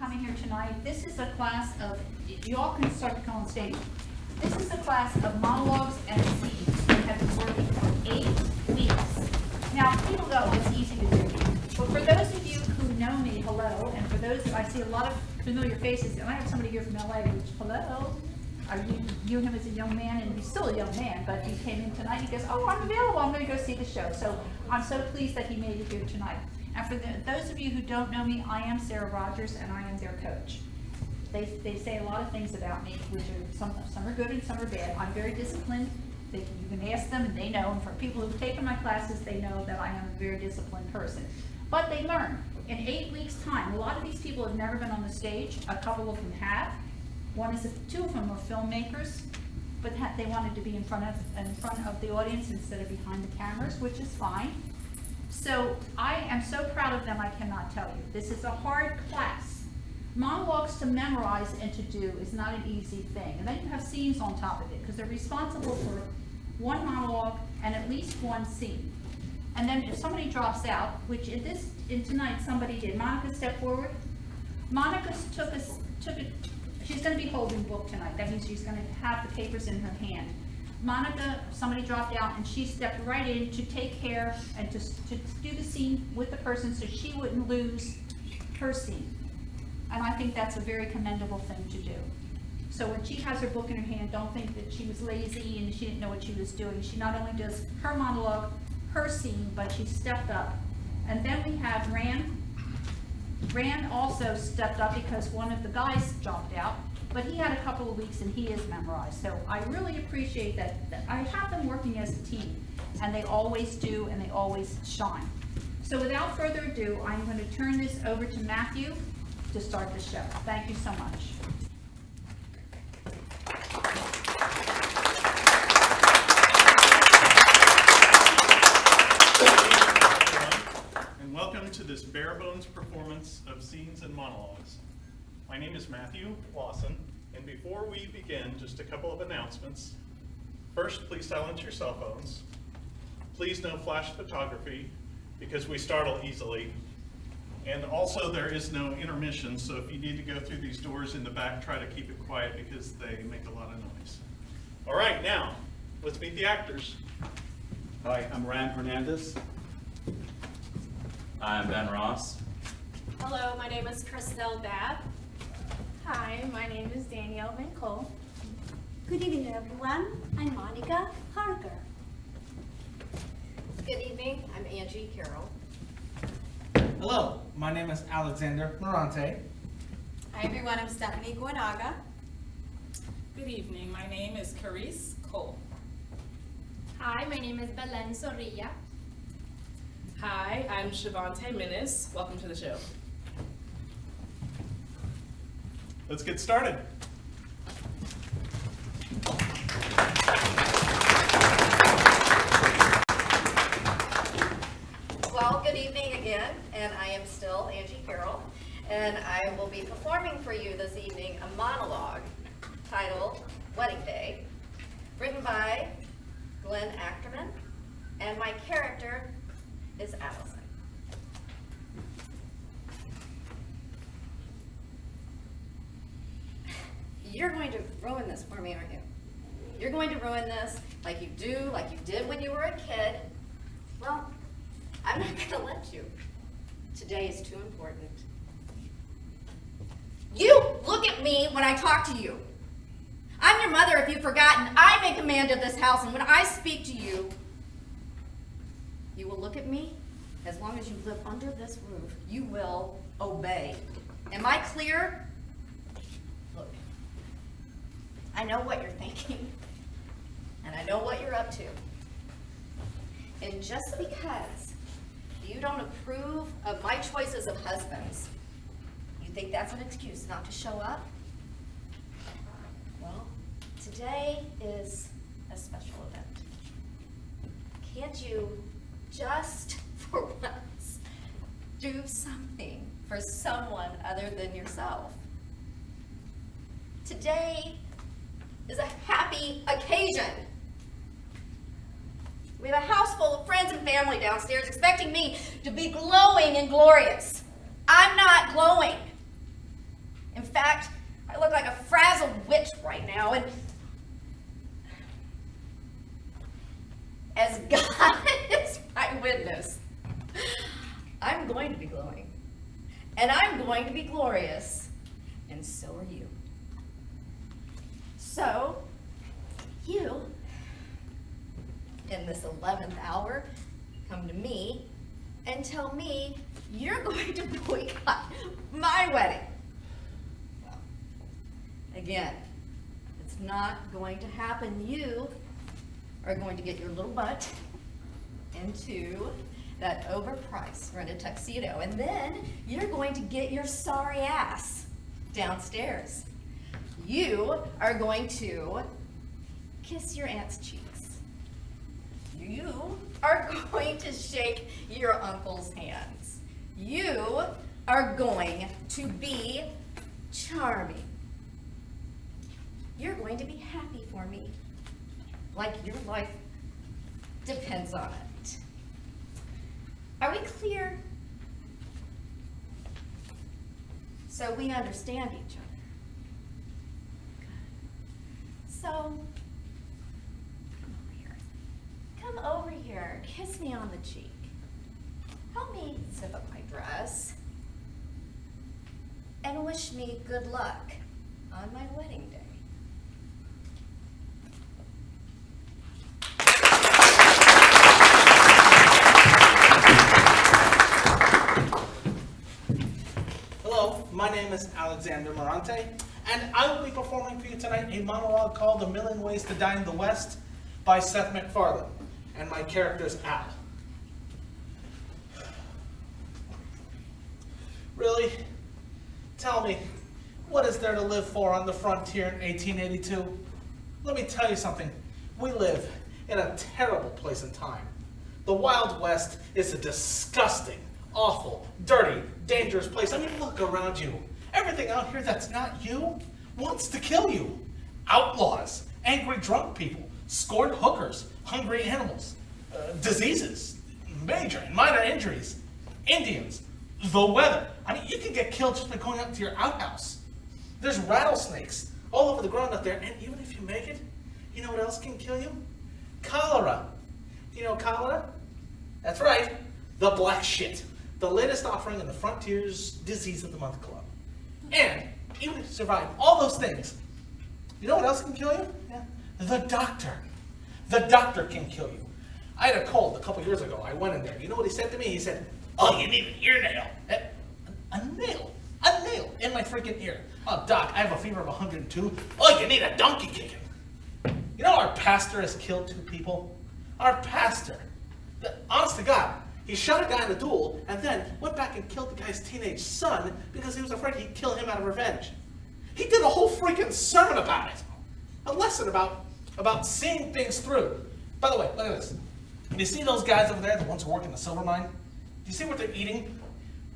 coming here tonight. This is a class of, you all can start to come on stage. This is a class of monologues and scenes that have been working for 8 weeks. Now, people go, it's easy to do. But for those of you who know me, hello, and for those, I see a lot of familiar faces, and I have somebody here from LA, which, hello, you and him as a young man, and he's still a young man, but he came in tonight, he goes, oh, I'm available, I'm gonna go see the show. So I'm so pleased that he made it here tonight. And for those of you who don't know me, I am Sara Rogers, and I am their coach. They say a lot of things about me, which are some are good and some are bad. I'm very disciplined. You can ask them, and they know. And for people who've taken my classes, they know that I am a very disciplined person. But they learn. In 8 weeks' time, a lot of these people have never been on the stage. A couple of them have. Two of them are filmmakers, but they wanted to be in front of the audience instead of behind the cameras, which is fine. So I am so proud of them, I cannot tell you. This is a hard class. Monologues to memorize and to do is not an easy thing. And then you have scenes on top of it, because they're responsible for one monologue and at least one scene. And then if somebody drops out, which in tonight somebody did. Monica, step forward. Monica took it. She's going to be holding the book tonight. That means she's going to have the papers in her hand. Monica, somebody dropped out, and she stepped right in to take care and to do the scene with the person so she wouldn't lose her scene. And I think that's a very commendable thing to do. So when she has her book in her hand, don't think that she was lazy and she didn't know what she was doing. She not only does her monologue, her scene, but she stepped up. And then we have Ran. Ran also stepped up because one of the guys dropped out, but he had a couple of weeks and he is memorized. So I really appreciate that I have them working as a team, and they always do, and they always shine. So without further ado, I'm going to turn this over to Matthew to start the show. Thank you so much. And welcome to this bare bones performance of Scenes and Monologues. My name is Matthew Lawson, and before we begin, just a couple of announcements. First, please silence your cell phones. Please no flash photography, because we startle easily. And also, there is no intermission, so if you need to go through these doors in the back, try to keep it quiet because they make a lot of noise. All right, now, let's meet the actors. Hi, I'm Rand Hernandez. I'm Ben Ross. Hello, my name is Christelle Babb. Hi, my name is Danielle Van Cole. Good evening, everyone. I'm Monica Harker. Good evening, I'm Angie Carroll. Hello, my name is Alexander Morante. Hi everyone, I'm Stephanie Guanaga. Good evening, my name is Carice Cole. Hi, my name is Belen Sorilla. Hi, I'm Shavante Minnis. Welcome to the show. Let's get started. Well, good evening again, and I am still Angie Carroll, and I will be performing for you this evening a monologue titled Wedding Day, written by Glenn Ackerman, and my character is Allison. You're going to ruin this for me, aren't you? You're going to ruin this like you did when you were a kid. Well, I'm not going to let you. Today is too important. You look at me when I talk to you. I'm your mother, if you've forgotten. I'm in command of this house, and when I speak to you, you will look at me. As long as you live under this roof, you will obey. Am I clear? Look, I know what you're thinking, and I know what you're up to. And just because you don't approve of my choices of husbands, you think that's an excuse not to show up? Well, today is a special event. Can't you just for once do something for someone other than yourself? Today is a happy occasion. We have a house full of friends and family downstairs expecting me to be glowing and glorious. I'm not glowing. now, and as God is my witness, I'm going to be glowing, and I'm going to be glorious, and so are you. So, you, in this 11th hour, come to me and tell me you're going to boycott my wedding. Well, again, it's not going to happen. You are going to get your little butt into that overpriced rented tuxedo, and then you're going to get your sorry ass downstairs. You are going to kiss your aunt's cheeks. You are going to shake your uncle's hands. You are going to be charming. You're going to be happy for me, like your life depends on it. Are we clear? So we understand each other. So, come over here, kiss me on the cheek. Help me zip up my dress. And wish me good luck on my wedding day. Hello, my name is Alexander Morante, and I will be performing for you tonight a monologue called A Million Ways to Die in the West by Seth MacFarlane, and my character is Al. Really? Tell me, what is there to live for on the frontier in 1882? Let me tell you something. We live in a terrible place and time. The Wild West is a disgusting, awful, dirty, dangerous place. I mean, look around you. Everything out here that's not you wants to kill you. Outlaws, angry drunk people, scorned hookers, hungry animals, diseases, major and minor injuries, Indians, the weather. I mean, you can get killed just by going up to your outhouse. There's rattlesnakes all over the ground out there, and even if you make it, you know what else can kill you? Cholera. You know cholera? That's right, the black shit. The latest offering in the Frontier's Disease of the Month Club. And even if you survive all those things, you know what else can kill you? Yeah. The doctor. The doctor can kill you. I had a cold a couple years ago. I went in there. You know what he said to me? He said, "Oh, you need an ear nail." A nail? A nail in my freaking ear. "Oh, doc, I have a fever of 102. "Oh, you need a donkey kicking." You know our pastor has killed 2 people? Our pastor. Honest to God. He shot a guy in a duel and then went back and killed the guy's teenage son because he was afraid he'd kill him out of revenge. He did a whole freaking sermon about it. A lesson about seeing things through. By the way, look at this. You see those guys over there, the ones who work in the silver mine? Do you see what they're eating?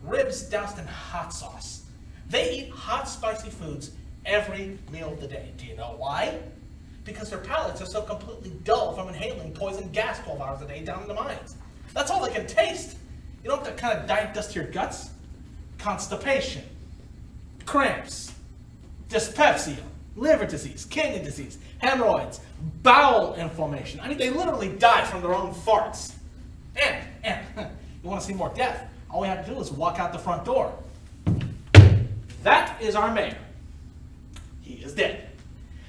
Ribs doused in hot sauce. They eat hot, spicy foods every meal of the day. Do you know why? Because their palates are so completely dull from inhaling poison gas 12 hours a day down in the mines. That's all they can taste. You know what that kind of diet does to your guts? Constipation, cramps, dyspepsia, liver disease, kidney disease, hemorrhoids, bowel inflammation. I mean, they literally die from their own farts. And you want to see more death? All we have to do is walk out the front door. That is our mayor. He is dead.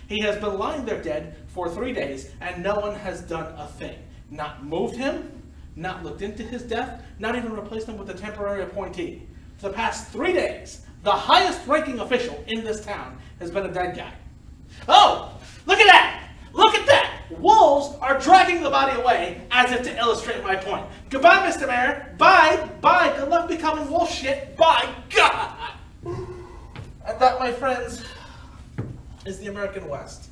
He has been lying there dead for 3 days, and no one has done a thing. Not moved him, not looked into his death, not even replaced him with a temporary appointee. For the past 3 days, the highest ranking official in this town has been a dead guy. Oh, look at that! Look at that! Wolves are dragging the body away as if to illustrate my point. Goodbye, Mr. Mayor. Bye. Bye. Good luck becoming wolf shit. Bye. God! And that, my friends, is the American West.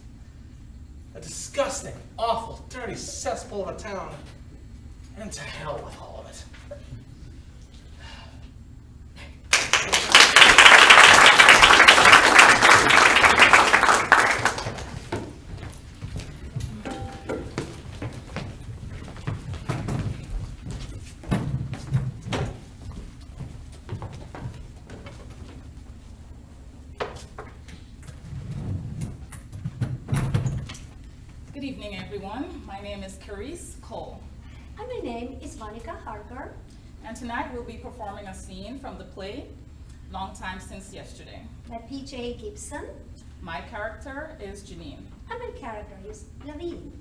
A disgusting, awful, dirty cesspool of a town. And to hell with all of it. evening, everyone. My name is Carice Cole, And my name is Monica Harker. and tonight we'll be performing a scene from the play Long Time Since Yesterday. By P.J. Gibson. My character is Janine. And my character is Lavine.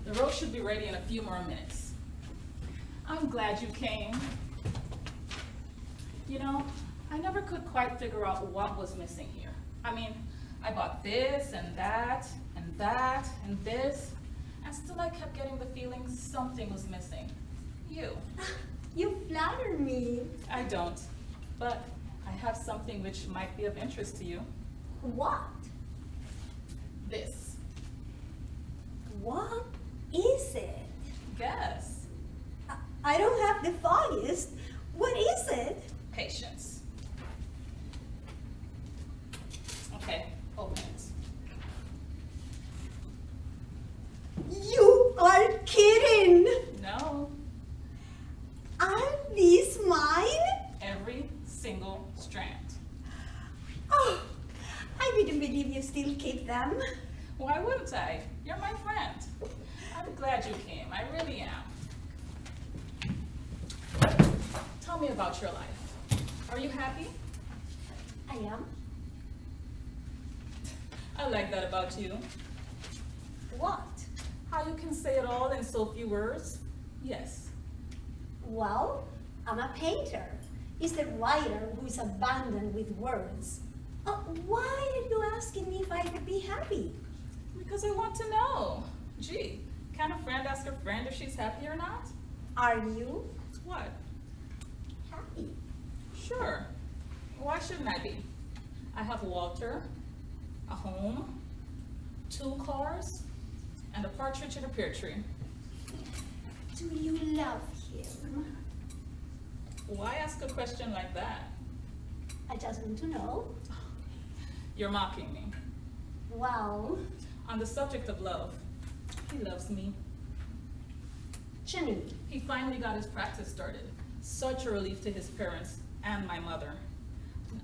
The road should be ready in a few more minutes. I'm glad you came. You know, I never could quite figure out what was missing here. I mean, I bought this and that and that and this, and still I kept getting the feeling something was missing. You. You flatter me. I don't, but I have something which might be of interest to you. What? This. What is it? Guess. I don't have the foggiest. What is it? Patience. Okay, open it. You are kidding. No, Are these mine? every single strand. Oh, I didn't believe you still keep them. Why wouldn't I? You're my friend. I'm glad you came. I really am. Tell me about your life. Are you happy? I am. I like that about you. What? How you can say it all in so few words. Yes. Well, I'm a painter. It's the writer who is abundant with words. Why are you asking me if I could be happy? Because I want to know. Gee, can a friend ask a friend if she's happy or not? Are you What? happy? Sure. Why shouldn't I be? I have Walter, a home, 2 cars, and a partridge in a pear tree. Do you love him? Why ask a question like that? I just want to know. You're mocking me. Well, On the subject of love, he loves me. Janine, He finally got his practice started. Such a relief to his parents and my mother.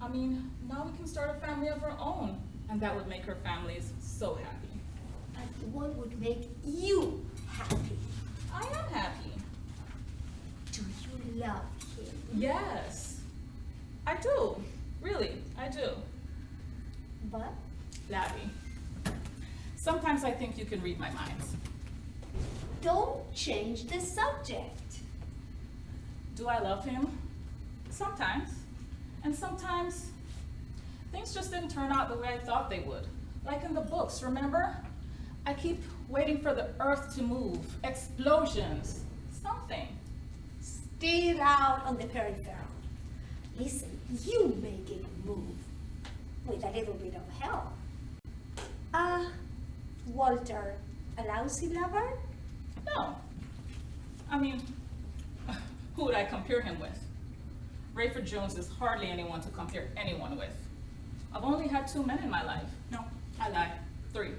I mean, now we can start a family of our own, and that would make her families so happy. but what would make you happy? I am happy. Do you love him? Yes, I do. Really, I do. But Labby, sometimes I think you can read my mind. don't change the subject. Do I love him? Sometimes. And sometimes things just didn't turn out the way I thought they would. Like in the books, remember? I keep waiting for the earth to move, explosions, something. Still out on the peripheral. Listen, you make it move with a little bit of help. Walter, a lousy lover? No. I mean, who would I compare him with? Rayford Jones is hardly anyone to compare anyone with. I've only had 2 men in my life. No, I lied. 3.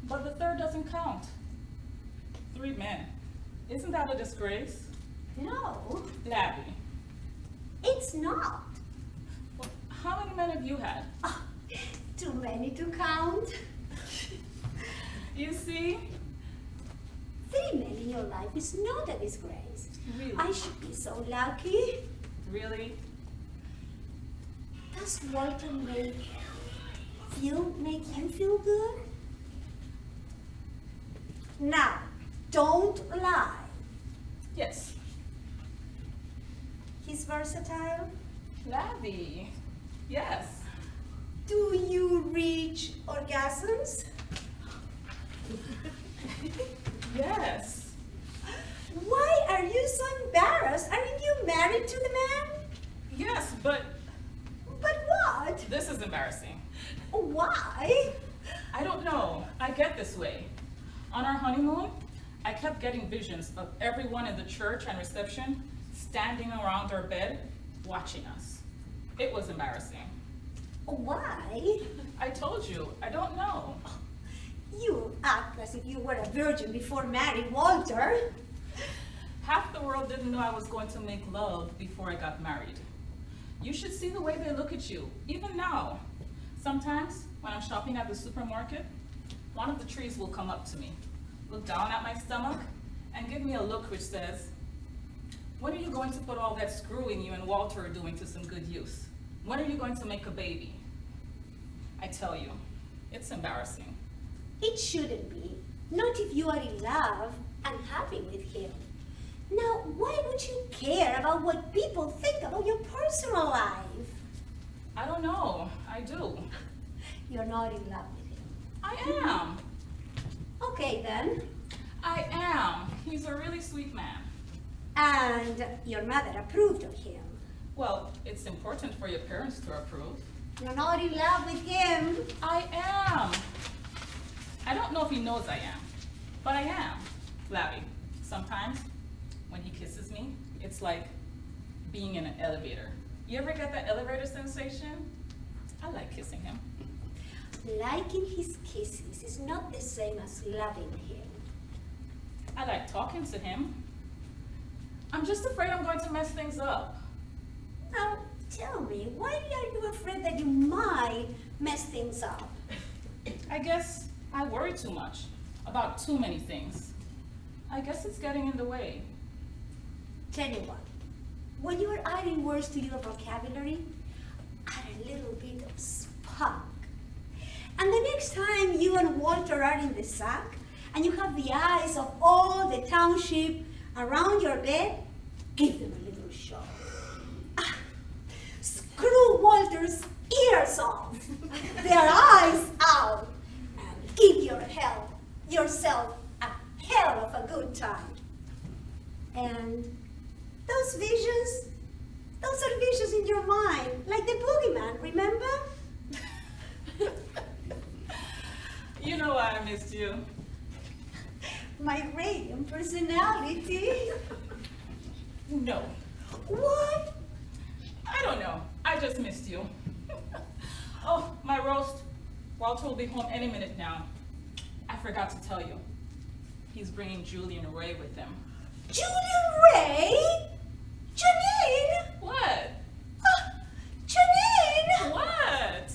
But the third doesn't count. 3 men. Isn't that a disgrace? No, Labby, it's not. well, how many men have you had? Too many to count. You see? 3 men in your life is not a disgrace. Really? I should be so lucky. Really? Does Walter make you feel good? Now, don't lie. Yes. He's versatile. Labby, yes. Do you reach orgasms? Yes. Why are you so embarrassed? Aren't you married to the man? Yes, but But what? this is embarrassing. Why? I don't know. I get this way. On our honeymoon, I kept getting visions of everyone in the church and reception standing around our bed watching us. It was embarrassing. Why? I told you, I don't know. You act as if you were a virgin before marrying Walter. Half the world didn't know I was going to make love before I got married. You should see the way they look at you, even now. Sometimes, when I'm shopping at the supermarket, one of the trees will come up to me, look down at my stomach, and give me a look which says, when are you going to put all that screwing you and Walter are doing to some good use? When are you going to make a baby? I tell you, it's embarrassing. It shouldn't be. Not if you are in love and happy with him. Now, why would you care about what people think about your personal life? I don't know, I do. You're not in love with him. I am. Okay then. I am. He's a really sweet man. And your mother approved of him. Well, it's important for your parents to approve. You're not in love with him. I am. I don't know if he knows I am, but I am. Labby, sometimes when he kisses me, it's like being in an elevator. You ever get that elevator sensation? I like kissing him. Liking his kisses is not the same as loving him. I like talking to him. I'm just afraid I'm going to mess things up. Now, tell me, why are you afraid that you might mess things up? I guess I worry too much about too many things. I guess it's getting in the way. Tell you what, when you are adding words to your vocabulary, add a little bit of spunk. And the next time you and Walter are in the sack, and you have the eyes of all the township around your bed, give them a little shove. Screw Walter's ears off, their eyes out, and give yourself a hell of a good time. And those are visions in your mind, like the boogeyman, remember? You know why I missed you. My radiant personality. No. What? I don't know. I just missed you. Oh, my roast. Walter will be home any minute now. I forgot to tell you. He's bringing Julian Ray with him. Julian Ray? Janine? What? Janine? What?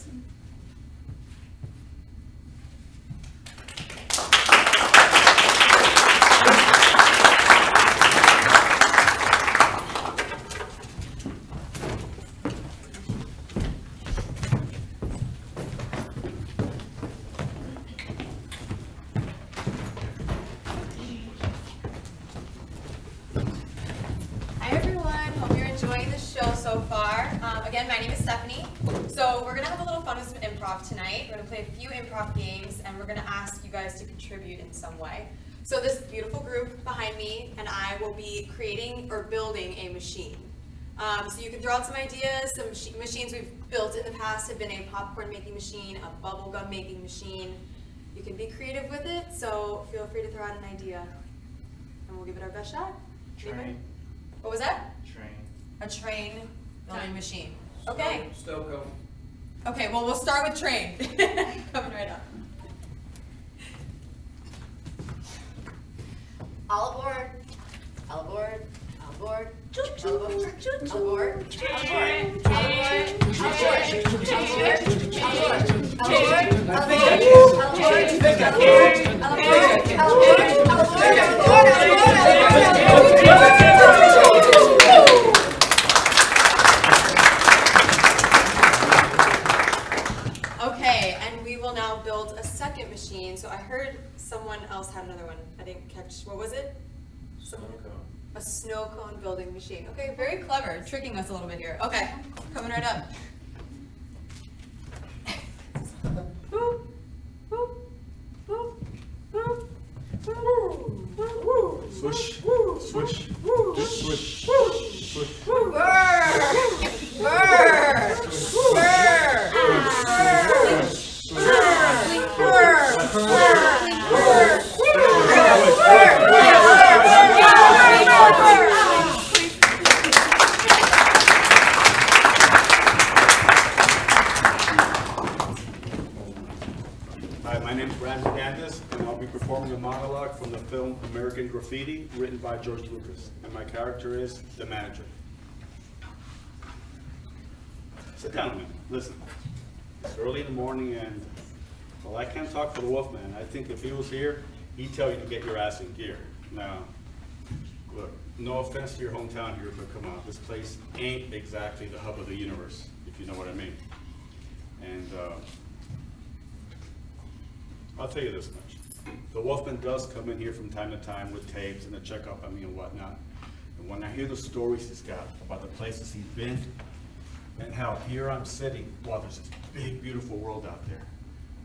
Hi everyone, hope you're enjoying the show so far. Again, my name is Stephanie. So we're gonna have a little fun with some improv tonight. We're gonna play a few improv games and we're gonna ask you guys to contribute in some way. So this beautiful group behind me and I will be creating or building a machine. So you can throw out some ideas. Some machines we've built in the past have been a popcorn making machine, a bubble gum making machine. You can be creative with it, so feel free to throw out an idea and we'll give it our best shot. Anybody? What was that? Train. A train building machine. Okay. Stoco. Okay, well, we'll start with train. Coming right up. All aboard. All aboard. All aboard. All aboard. All aboard. All aboard. Okay, and we will now build a second machine. So I heard someone else had another one. I didn't catch, what was it? A snow cone building machine. Okay, very clever, tricking us a little bit here. Okay, coming right up. Boop, boop, boop, boop, boop, boop. Swish, swish, swish, swish. Brr, brr, brr, Hi, my name is Ram Hernandez, and I'll be performing a monologue from the film American Graffiti, written by George Lucas. And my character is the manager. Sit down a minute. Listen, it's early in the morning and, well, I can't talk for the Wolfman. I think if he was here, he'd tell you to get your ass in gear. Now, look, no offense to your hometown here, but come on, this place ain't exactly the hub of the universe, if you know what I mean. And I'll tell you this much. The Wolfman does come in here from time to time with tapes and a checkup on me and whatnot. And when I hear the stories he's got about the places he's been, and how here I'm sitting, while there's this big, beautiful world out there.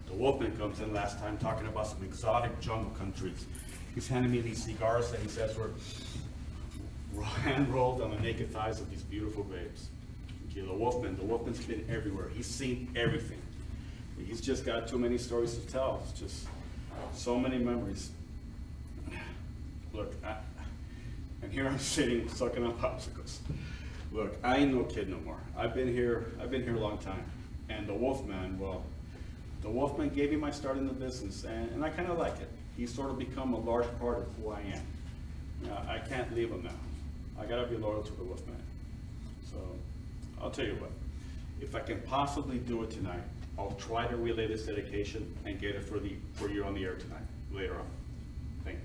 The Wolfman comes in last time talking about some exotic jungle countries. He's handing me these cigars that he says were hand-rolled on the naked thighs of these beautiful babes. Okay, the Wolfman's been everywhere. He's seen everything. He's just got too many stories to tell. It's just so many memories. Look, and here I'm sitting sucking on popsicles. Look, I ain't no kid no more. I've been here a long time. And the Wolfman, well, the Wolfman gave me my start in the business, and I kind of like it. He's sort of become a large part of who I am. Now, I can't leave him now. I gotta be loyal to the Wolfman. So, I'll tell you what, if I can possibly do it tonight, I'll try to relay this dedication and get it for you on the air tonight, later on. Thank you.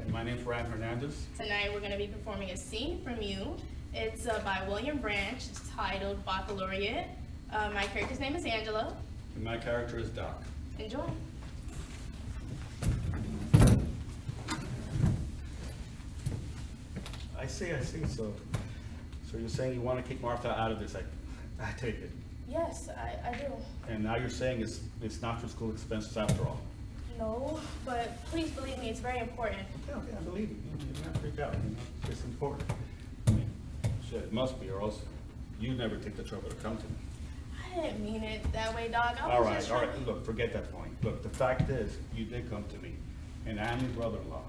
And my name's Ryan Hernandez. Tonight we're going to be performing a scene from you. It's by William Branch. It's titled Baccalaureate. My character's name is Angela. And my character is Doc. Enjoy. I see. So you're saying you want to kick Martha out of this? I take it. Yes, I do. And now you're saying it's not for school expenses after all. No, but please believe me, it's very important. Okay, I believe you. You're not freaked out. It's important. I mean, shit, it must be, or else you'd never take the trouble to come to me. I didn't mean it that way, Doc. All right. Look, forget that point. Look, the fact is, you did come to me, and I'm your brother-in-law,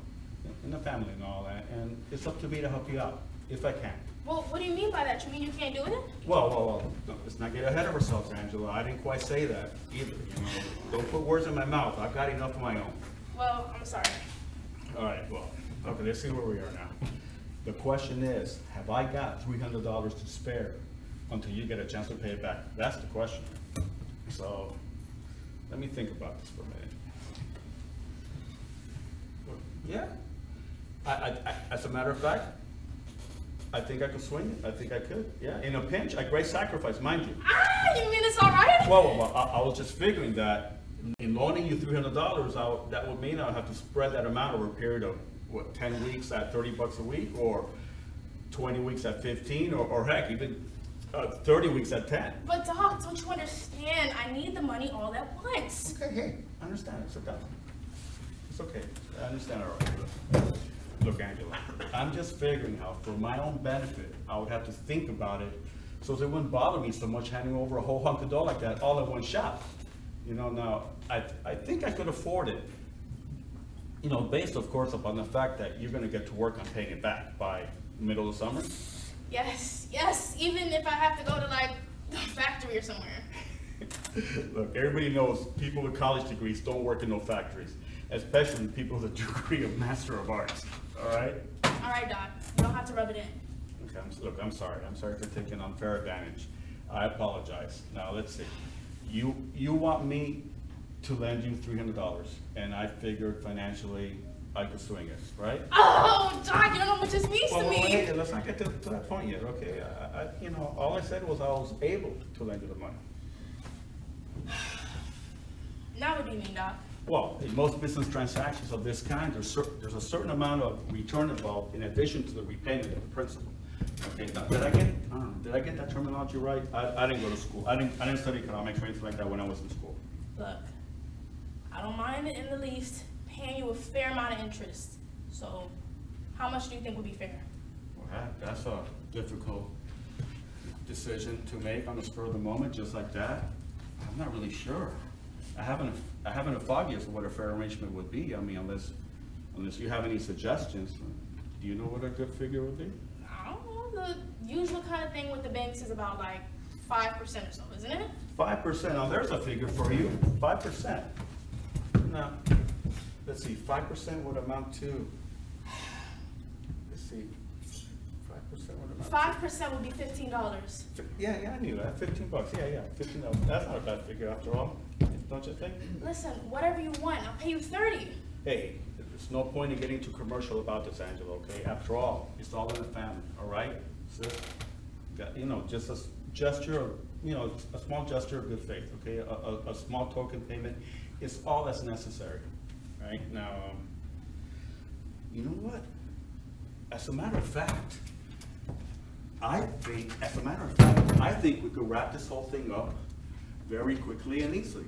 and the family and all that, and it's up to me to help you out, if I can. Well, what do you mean by that? You mean you can't do it? Well, let's not get ahead of ourselves, Angela. I didn't quite say that either, you know. Don't put words in my mouth. I've got enough of my own. Well, I'm sorry. All right, well, okay, let's see where we are now. The question is, have I got $300 to spare until you get a chance to pay it back? That's the question. So, let me think about this for a minute. Yeah, as a matter of fact, I think I could swing it. I think I could. Yeah, in a pinch, a great sacrifice, mind you. You mean it's all right? Well, I was just figuring that in loaning you $300, that would mean I'd have to spread that amount over a period of, 10 weeks at $30 a week, or 20 weeks at 15, or heck, even 30 weeks at 10. But Doc, don't you understand? I need the money all at once. Okay, hey, I understand. Sit down. It's okay. I understand all right. Look, Angela, I'm just figuring how, for my own benefit, I would have to think about it so it wouldn't bother me so much handing over a whole hunk of dough like that all in one shot. You know, now, I think I could afford it, you know, based, of course, upon the fact that you're going to get to work on paying it back by middle of summer. Yes, even if I have to go to, like, the factory or somewhere. Look, everybody knows people with college degrees don't work in no factories, especially people with a degree of Master of Arts. All right? All right, Doc. You don't have to rub it in. Okay, look, I'm sorry. I'm sorry for taking unfair advantage. I apologize. Now, let's see. You want me to lend you $300, and I figured financially I could swing it, right? Oh, Doc, you don't know what this means to me. Hey, let's not get to that point yet, okay? You know, all I said was I was able to lend you the money. Now what do you mean, Doc? Well, in most business transactions of this kind, there's a certain amount of return involved in addition to the repayment of the principal. Okay, now, did I get that terminology right? I didn't go to school. I didn't study economics or anything like that when I was in school. Look, I don't mind it in the least paying you a fair amount of interest. So, how much do you think would be fair? Well, that's a difficult decision to make on the spur of the moment, just like that? I'm not really sure. I haven't a foggy as to what a fair arrangement would be. I mean, unless you have any suggestions. Do you know what a good figure would be? I don't know. The usual kind of thing with the banks is about like 5% or so, isn't it? 5%. Now there's a figure for you. 5%. Now, let's see. 5% would amount to. Let's see. 5% would amount. 5% would be $15. Yeah, I knew that. $15. Yeah, $15. That's not a bad figure after all, don't you think? Listen, whatever you want, I'll pay you 30. Hey, there's no point in getting too commercial about this, Angela. Okay? After all, it's all in the family. All right? Sis? Just a gesture of, a small gesture of good faith. Okay? A small token payment is all that's necessary. Right? Now, you know what? As a matter of fact, I think we could wrap this whole thing up very quickly and easily.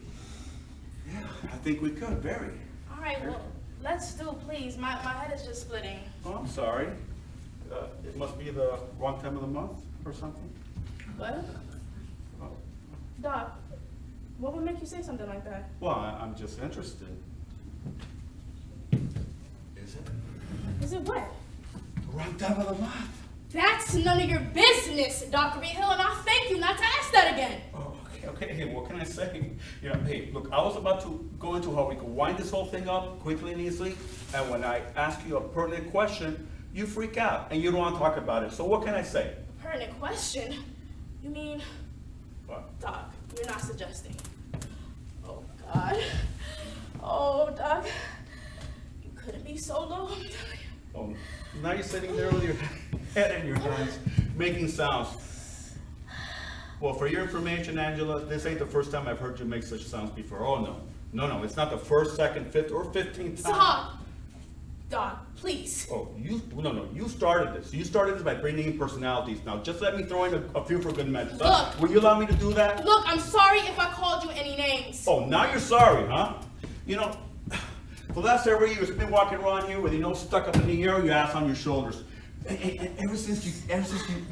Yeah, I think we could, very. All right, well, let's do it, please. My head is just splitting. Oh, I'm sorry. It must be the wrong time of the month or something. What? Oh. Doc, what would make you say something like that? Well, I'm just interested. Is it? Is it what? The wrong time of the month. That's none of your business, Dr. Hill, and I'll thank you not to ask that again. Oh, okay. Hey, what can I say? Hey, look, I was about to go into how we could wind this whole thing up quickly and easily, and when I ask you a pertinent question, you freak out and you don't want to talk about it. So what can I say? A pertinent question? You mean, What? Doc, you're not suggesting. Oh, God. Oh, Doc, you couldn't be so low, I'm telling you. Oh, now you're sitting there with your head in your hands, making sounds. Well, for your information, Angela, this ain't the first time I've heard you make such sounds before. Oh, no. No, it's not the first, second, fifth, or 15th time. Stop! Doc, please. Oh, you started this. You started this by bringing in personalities. Now, just let me throw in a few for good measure. Look. Will you allow me to do that? Look, I'm sorry if I called you any names. Oh, now you're sorry, huh? For the last several years, you've been walking around here with your nose stuck up in the air, your ass on your shoulders. And ever since you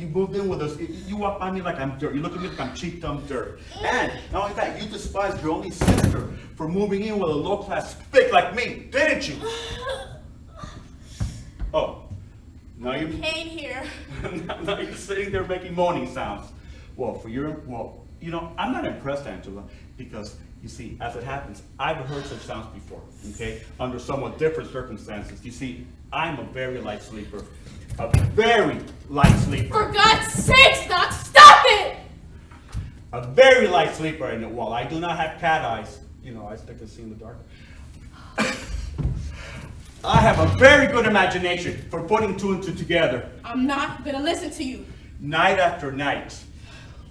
moved in with us, you walk by me like I'm dirt. You look at me like I'm cheap, dumb dirt. And not only that, you despised your only sister for moving in with a low-class spick like me, didn't you? Oh, now you're Pain here. now you're sitting there making moaning sounds. Well, I'm not impressed, Angela, because you see, as it happens, I've heard such sounds before, okay, under somewhat different circumstances. You see, I'm a very light sleeper. A very light sleeper. For God's sakes, Doc, stop it! A very light sleeper, and while I do not have cat eyes, I stick to see in the dark. I have a very good imagination for putting two and two together. I'm not gonna listen to you. Night after night,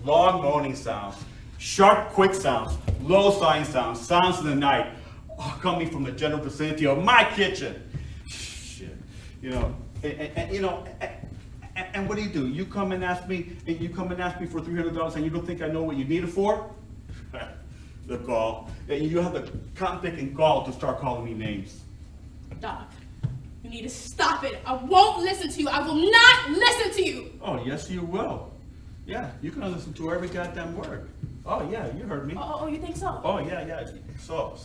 long moaning sounds, sharp, quick sounds, low sighing sounds, sounds in the night, all coming from the general vicinity of my kitchen. Shit, and what do? You come and ask me for $300 and you don't think I know what you need it for? The gall. You have the cotton-picking gall to start calling me names. Doc, you need to stop it. I won't listen to you. I will not listen to you. Oh, yes, you will. Yeah, you're gonna listen to every goddamn word. Oh, yeah, you heard me. Oh, you think so? Oh, yeah. So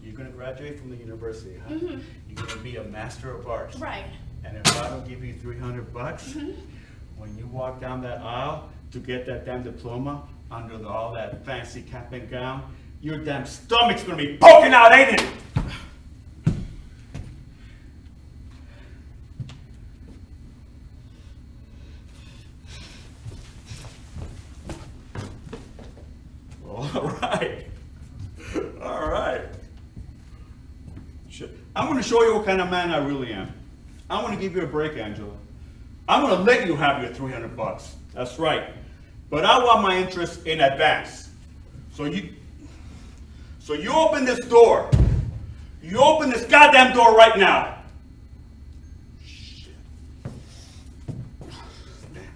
you're gonna graduate from the university, huh? Mm-hmm. You're gonna be a master of arts. Right. And if I don't give you $300, when you walk down that aisle to get that damn diploma under all that fancy cap and gown, your damn stomach's gonna be poking out, ain't it? All right. I'm going to show you what kind of man I really am. I'm going to give you a break, Angela. I'm going to let you have your $300. That's right. But I want my interest in advance. So you open this door. You open this goddamn door right now. Shit.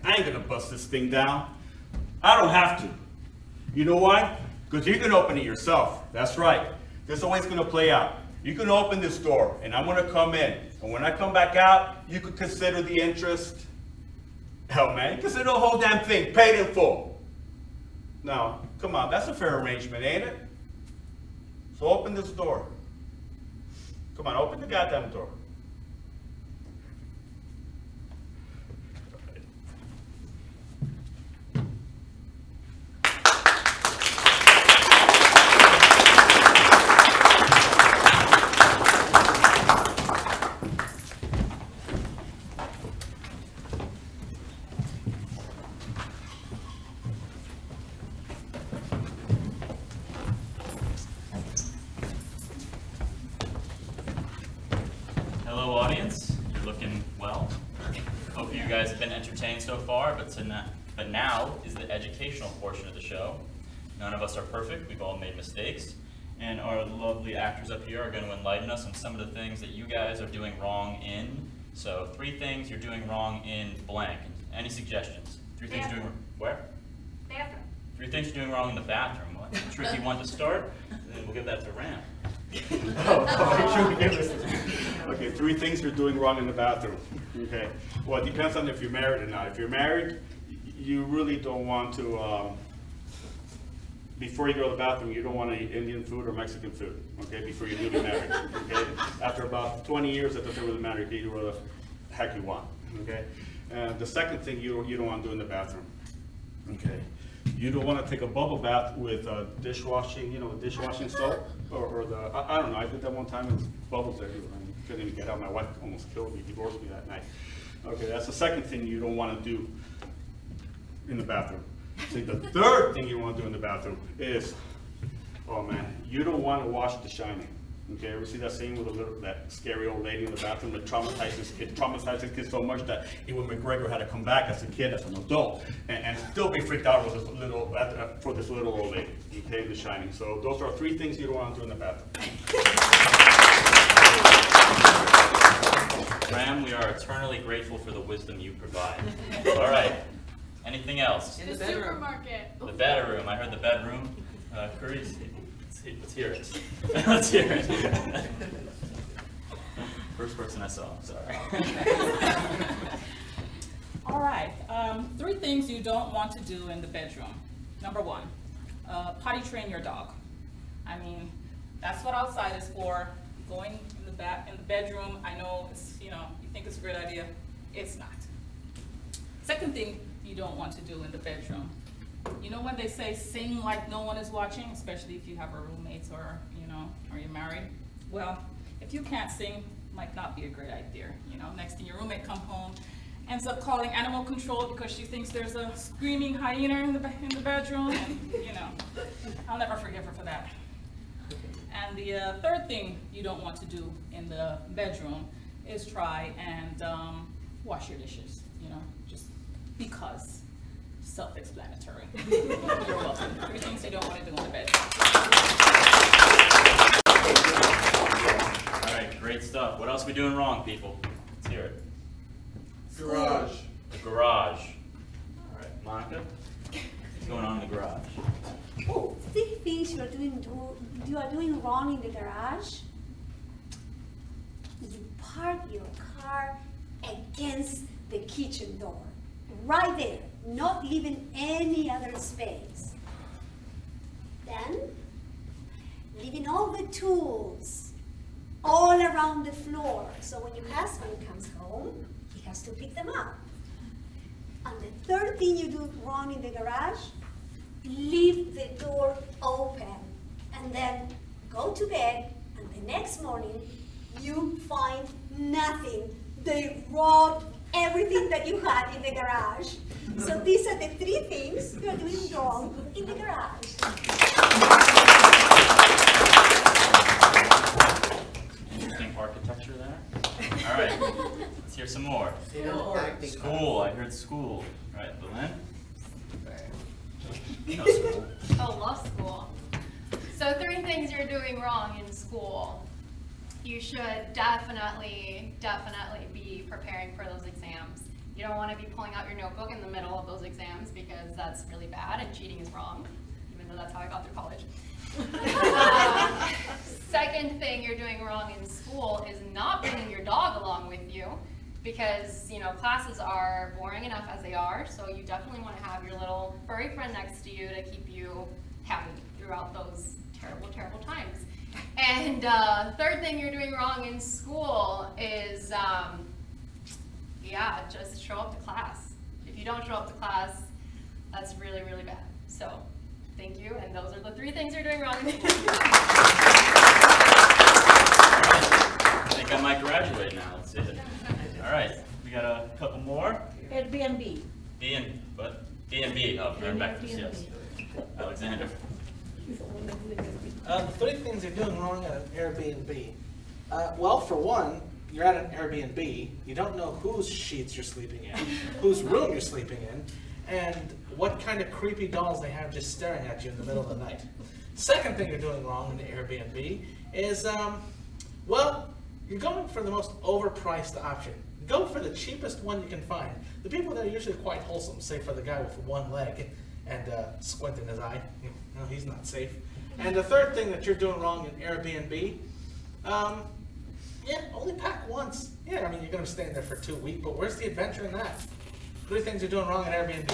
I ain't going to bust this thing down. I don't have to. You know why? Because you can open it yourself. That's right. This is the way it's going to play out. You can open this door, and I'm going to come in. And when I come back out, you could consider the interest Hell, man, consider the whole damn thing paid in full. Now, come on, that's a fair arrangement, ain't it? So open this door. Come on, open the goddamn door. Hello, audience. You're looking well. Hope you guys have been entertained so far, but now is the educational portion of the show. None of us are perfect. We've all made mistakes. And our lovely actors up here are going to enlighten us on some of the things that you guys are doing wrong in. So 3 things you're doing wrong in blank. Any suggestions? 3 things you're doing where? Bathroom. 3 things you're doing wrong in the bathroom. What? Tricky one to start, and then we'll give that to Ram. Okay, 3 things you're doing wrong in the bathroom. Okay, well, it depends on if you're married or not. If you're married, you really don't want to, before you go to the bathroom, you don't want to eat Indian food or Mexican food, okay, before you're newly married, okay? After about 20 years, it doesn't really matter. You can eat whatever the heck you want, okay? And the second thing you don't want to do in the bathroom, okay? You don't want to take a bubble bath with dishwashing, dishwashing soap, or I don't know, I did that one time, and bubbles everywhere. I couldn't even get out. My wife almost killed me, divorced me that night. Okay, that's the second thing you don't want to do in the bathroom. See, the third thing you want to do in the bathroom is, oh man, you don't want to wash The Shining. Okay, ever see that scene with that scary old lady in the bathroom that traumatizes kids so much that Ewan McGregor had to come back as a kid, as an adult, and still be freaked out with for this little old lady, okay, The Shining. So those are 3 things you don't want to do in the bathroom. Ram, we are eternally grateful for the wisdom you provide. All right. Anything else? The supermarket. The bedroom. I heard the bedroom. Curious. Let's hear it. Let's hear it. First person I saw. Sorry. All right, 3 things you don't want to do in the bedroom. Number 1, potty train your dog. I mean, that's what outside is for. Going in the bedroom, I know it's, you think it's a great idea. It's not. Second thing you don't want to do in the bedroom. You know when they say sing like no one is watching, especially if you have a roommate or you're married? Well, if you can't sing, might not be a great idea. Next thing your roommate come home, ends up calling animal control because she thinks there's a screaming hyena in the bedroom, and I'll never forgive her for that. And the third thing you don't want to do in the bedroom is try and wash your dishes, just because. Self-explanatory. You're welcome. 3 things you don't want to do in the bedroom. All right, great stuff. What else are we doing wrong, people? Let's hear it. Garage. The garage. All right, Monica, what's going on in the garage? Oh, 3 things you are doing wrong in the garage. You park your car against the kitchen door, right there, not leaving any other space. Then, leaving all the tools all around the floor, so when your husband comes home, he has to pick them up. And the third thing you do wrong in the garage, leave the door open and then go to bed, and the next morning you find nothing. They robbed everything that you had in the garage. So these are the 3 things you are doing wrong in the garage. Interesting architecture there. All right, let's hear some more. School. I heard school. All right, Belen. No school. Oh, love school. So 3 things you're doing wrong in school. You should definitely be preparing for those exams. You don't want to be pulling out your notebook in the middle of those exams because that's really bad and cheating is wrong, even though that's how I got through college. Second thing you're doing wrong in school is not bringing your dog along with you. because, you know, classes are boring enough as they are, so you definitely want to have your little furry friend next to you to keep you happy throughout those terrible, terrible times. And third thing you're doing wrong in school is, just show up to class. If you don't show up to class, that's really, really bad. So, thank you, and those are the 3 things you're doing wrong. I think I might graduate now. Let's see it. All right, we got a couple more. Airbnb. B and B. Oh, we're back to yes. Alexander. The 3 things you're doing wrong at an Airbnb. Well, for one, you're at an Airbnb. You don't know whose sheets you're sleeping in, whose room you're sleeping in, and what kind of creepy dolls they have just staring at you in the middle of the night. Second thing you're doing wrong in the Airbnb is, you're going for the most overpriced option. Go for the cheapest one you can find. The people that are usually quite wholesome, save for the guy with one leg and squint in his eye. No, he's not safe. And the third thing that you're doing wrong in Airbnb, only pack once. Yeah, I mean, you're going to stay in there for 2 weeks, but where's the adventure in that? 3 things you're doing wrong in Airbnb.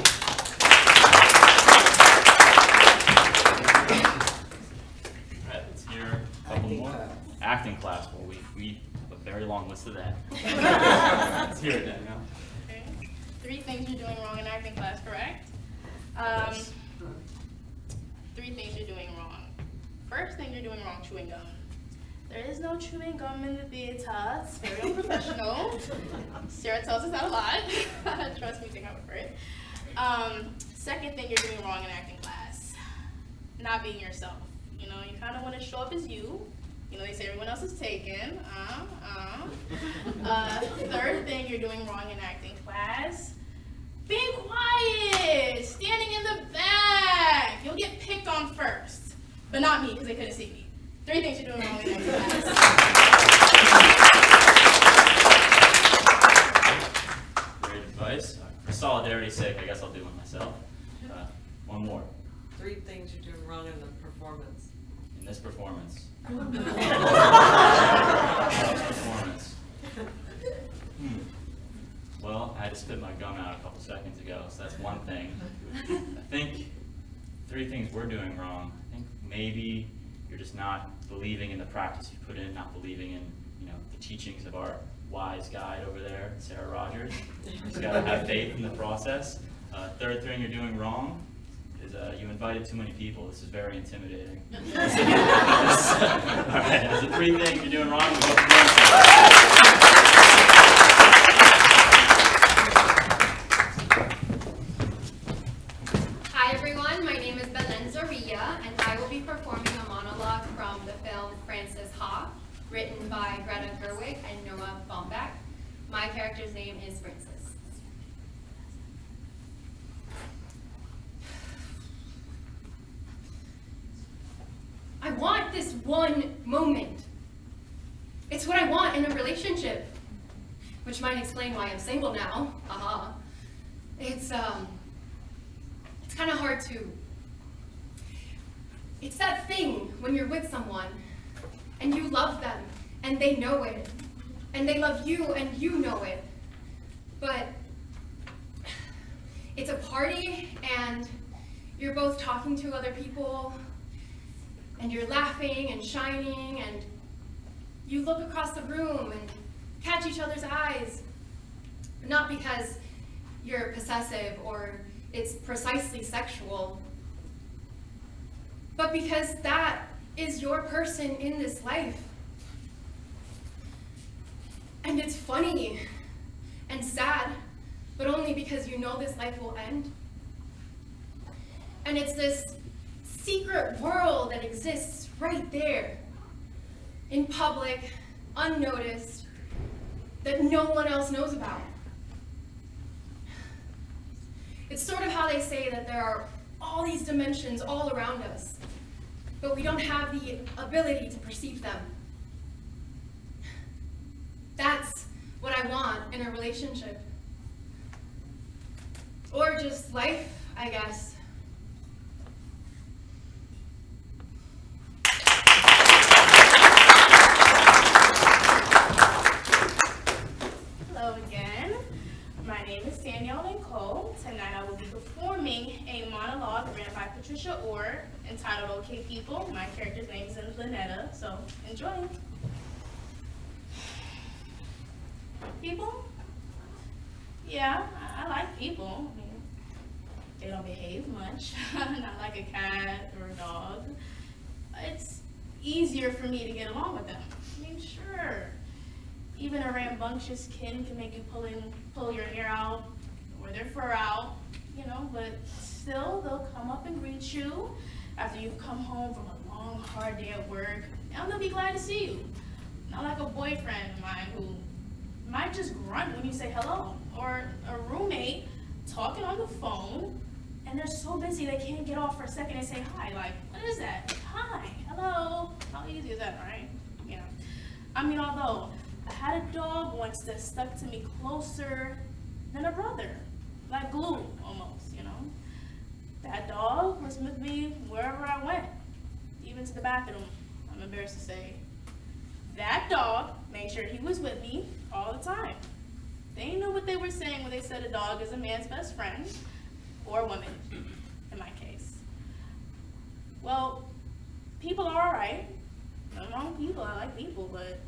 All right, let's hear a couple more. Acting class. Well, we have a very long list of that. Let's hear it, Danielle. Okay. 3 things you're doing wrong in acting class, correct? Yes. 3 things you're doing wrong. First thing you're doing wrong, chewing gum. There is no chewing gum in the theater. It's very unprofessional. Sara tells us that a lot. Trust me, take my word for it. Second thing you're doing wrong in acting class, not being yourself. You know, you kind of want to show up as you. You know, they say everyone else is taken. Third thing you're doing wrong in acting class, being quiet, standing in the back. You'll get picked on first, but not me because they couldn't see me. 3 things you're doing wrong in acting class. Great advice. For solidarity's sake, I guess I'll do one myself. One more. 3 things you're doing wrong in the performance. In this performance. Performance. Well, I had to spit my gum out a couple seconds ago, so that's one thing. I think 3 things we're doing wrong. I think maybe you're just not believing in the practice you put in, not believing in, the teachings of our wise guide over there, Sara Rogers. You just gotta have faith in the process. Third thing you're doing wrong is you invited too many people. This is very intimidating. All right, that's the 3 things you're doing wrong. We go for Hi everyone, my name is Belen Zoria, and I will be performing a monologue from the film Frances Ha, written by Greta Gerwig and Noah Baumbach. My character's name is Frances. I want this one moment. It's what I want in a relationship, which might explain why I'm single now. It's kind of hard to. It's that thing when you're with someone and you love them and they know it and they love you and you know it, but it's a party and you're both talking to other people and you're laughing and shining and you look across the room and catch each other's eyes, not because you're possessive or it's precisely sexual, but because that is your person in this life. And it's funny and sad, but only because you know this life will end. And it's this secret world that exists right there, in public, unnoticed, that no one else knows about. It's sort of how they say that there are all these dimensions all around us, but we don't have the ability to perceive them. That's what I want in a relationship. Or just life, I guess. Hello again. name is Danielle Nicole. Tonight I will be performing a monologue read by Patricia Orr entitled Okay People. My character's name is Lynetta, so enjoy. People? Yeah, I like people. I mean, they don't behave much, not like a cat or a dog. It's easier for me to get along with them. I mean, sure. Even a rambunctious kid can make you pull your hair out or their fur out, you know, but still they'll come up and greet you after you've come home from a long, hard day at work, and they'll be glad to see you. Not like a boyfriend of mine who might just grunt when you say hello, or a roommate talking on the phone, and they're so busy they can't get off for a second and say hi. Like, what is that? Hi, hello. How easy is that, right? Yeah. I mean, although I had a dog once that stuck to me closer than a brother, like glue almost, you know. That dog was with me wherever I went, even to the bathroom, I'm embarrassed to say. That dog made sure he was with me all the time. They knew what they were saying when they said a dog is a man's best friend, or a woman, in my case. Well, people are all right. Nothing wrong with people, I like people, but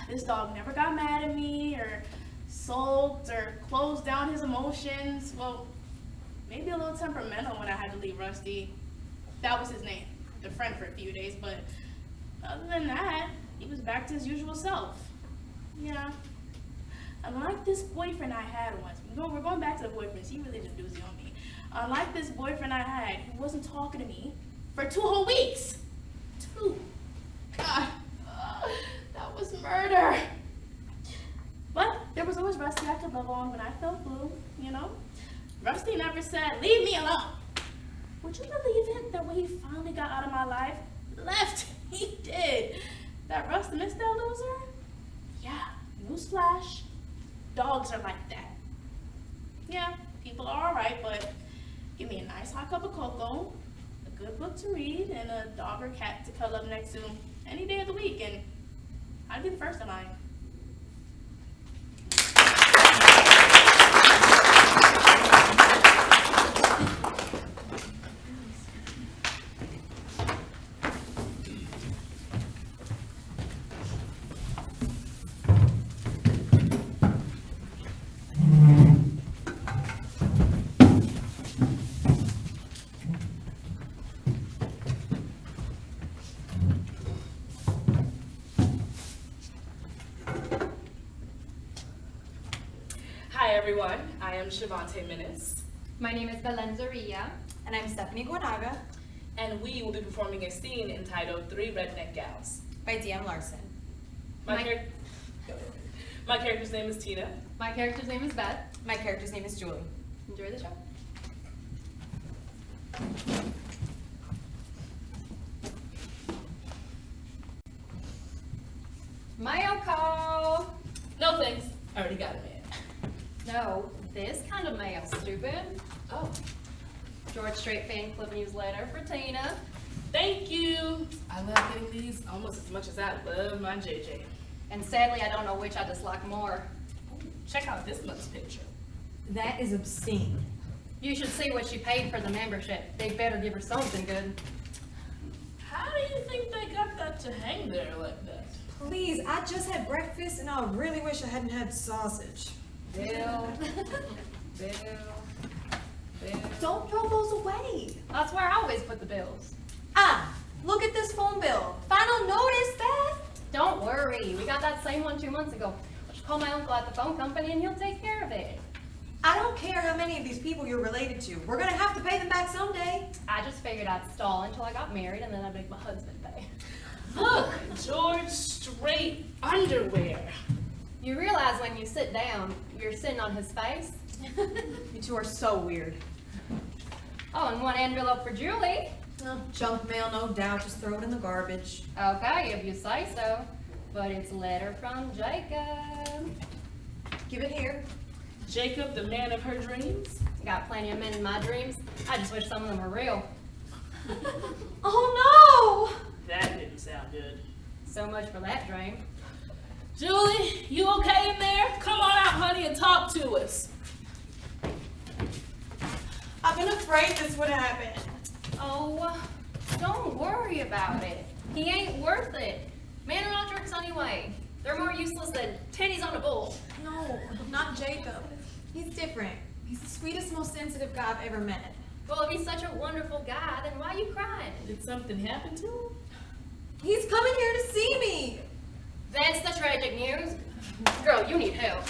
this dog never got mad at me, or sulked, or closed down his emotions. Well, maybe a little temperamental when I had to leave Rusty. That was his name, the friend for a few days, but other than that, he was back to his usual self. Yeah. Unlike this boyfriend I had once, we're going back to the boyfriends, he really did a doozy on me. Unlike this boyfriend I had, he wasn't talking to me for 2 whole weeks. 2. God, that was murder. But there was always Rusty I could love on when I felt blue, you know? Rusty never said, leave me alone. Would you believe it, that when he finally got out of my life, left, he did. That Rusty missed that loser? Yeah, newsflash, dogs are like that. Yeah, people are all right, but give me a nice hot cup of cocoa, a good book to read, and a dog or cat to cuddle up next to any day of the week, and I'd be the first in line. Hi everyone, I am Shavante Menace. My name is Belenzaria. And I'm Stephanie Guanaga. And we will be performing a scene entitled 3 Redneck Gals. By D.M. Larson. My character's name is Tina. My character's name is Beth. My character's name is Julie. Enjoy the show. Mayo call. No thanks, I already got it, man. No, this kind of mail, stupid. Oh, George Strait fan club newsletter for Tina. thank you. I love getting these almost as much as I love my JJ. And sadly, I don't know which I dislike more. Ooh, check out this month's picture. That is obscene. You should see what she paid for the membership. They better give her something good. How do you think they got that to hang there like that? Please, I just had breakfast and I really wish I hadn't had sausage. Bill. Don't throw those away. That's where I always put the bills. Ah, look at this phone bill. Final notice, Beth. Don't worry, we got that same one 2 months ago. I'll just call my uncle at the phone company and he'll take care of it. I don't care how many of these people you're related to. We're gonna have to pay them back someday. I just figured I'd stall until I got married and then I'd make my husband pay. Look, George Strait underwear. You realize when you sit down, you're sitting on his face? You two are so weird. Oh, and one envelope for Julie. Oh, junk mail, no doubt. Just throw it in the garbage. Okay, if you say so. But it's a letter from Jacob. Give it here. Jacob, the man of her dreams. Got plenty of men in my dreams. I just wish some of them were real. Oh no! That didn't sound good. So much for that dream. Julie, you okay in there? Come on out, honey, and talk to us. I've been afraid this would happen. Oh, don't worry about it. He ain't worth it. Man are all jerks anyway. They're more useless than titties on a bull. No, not Jacob. He's different. He's the sweetest, most sensitive guy I've ever met. Well, if he's such a wonderful guy, then why are you crying? Did something happen to him? He's coming here to see me. That's the tragic news. Girl, you need help.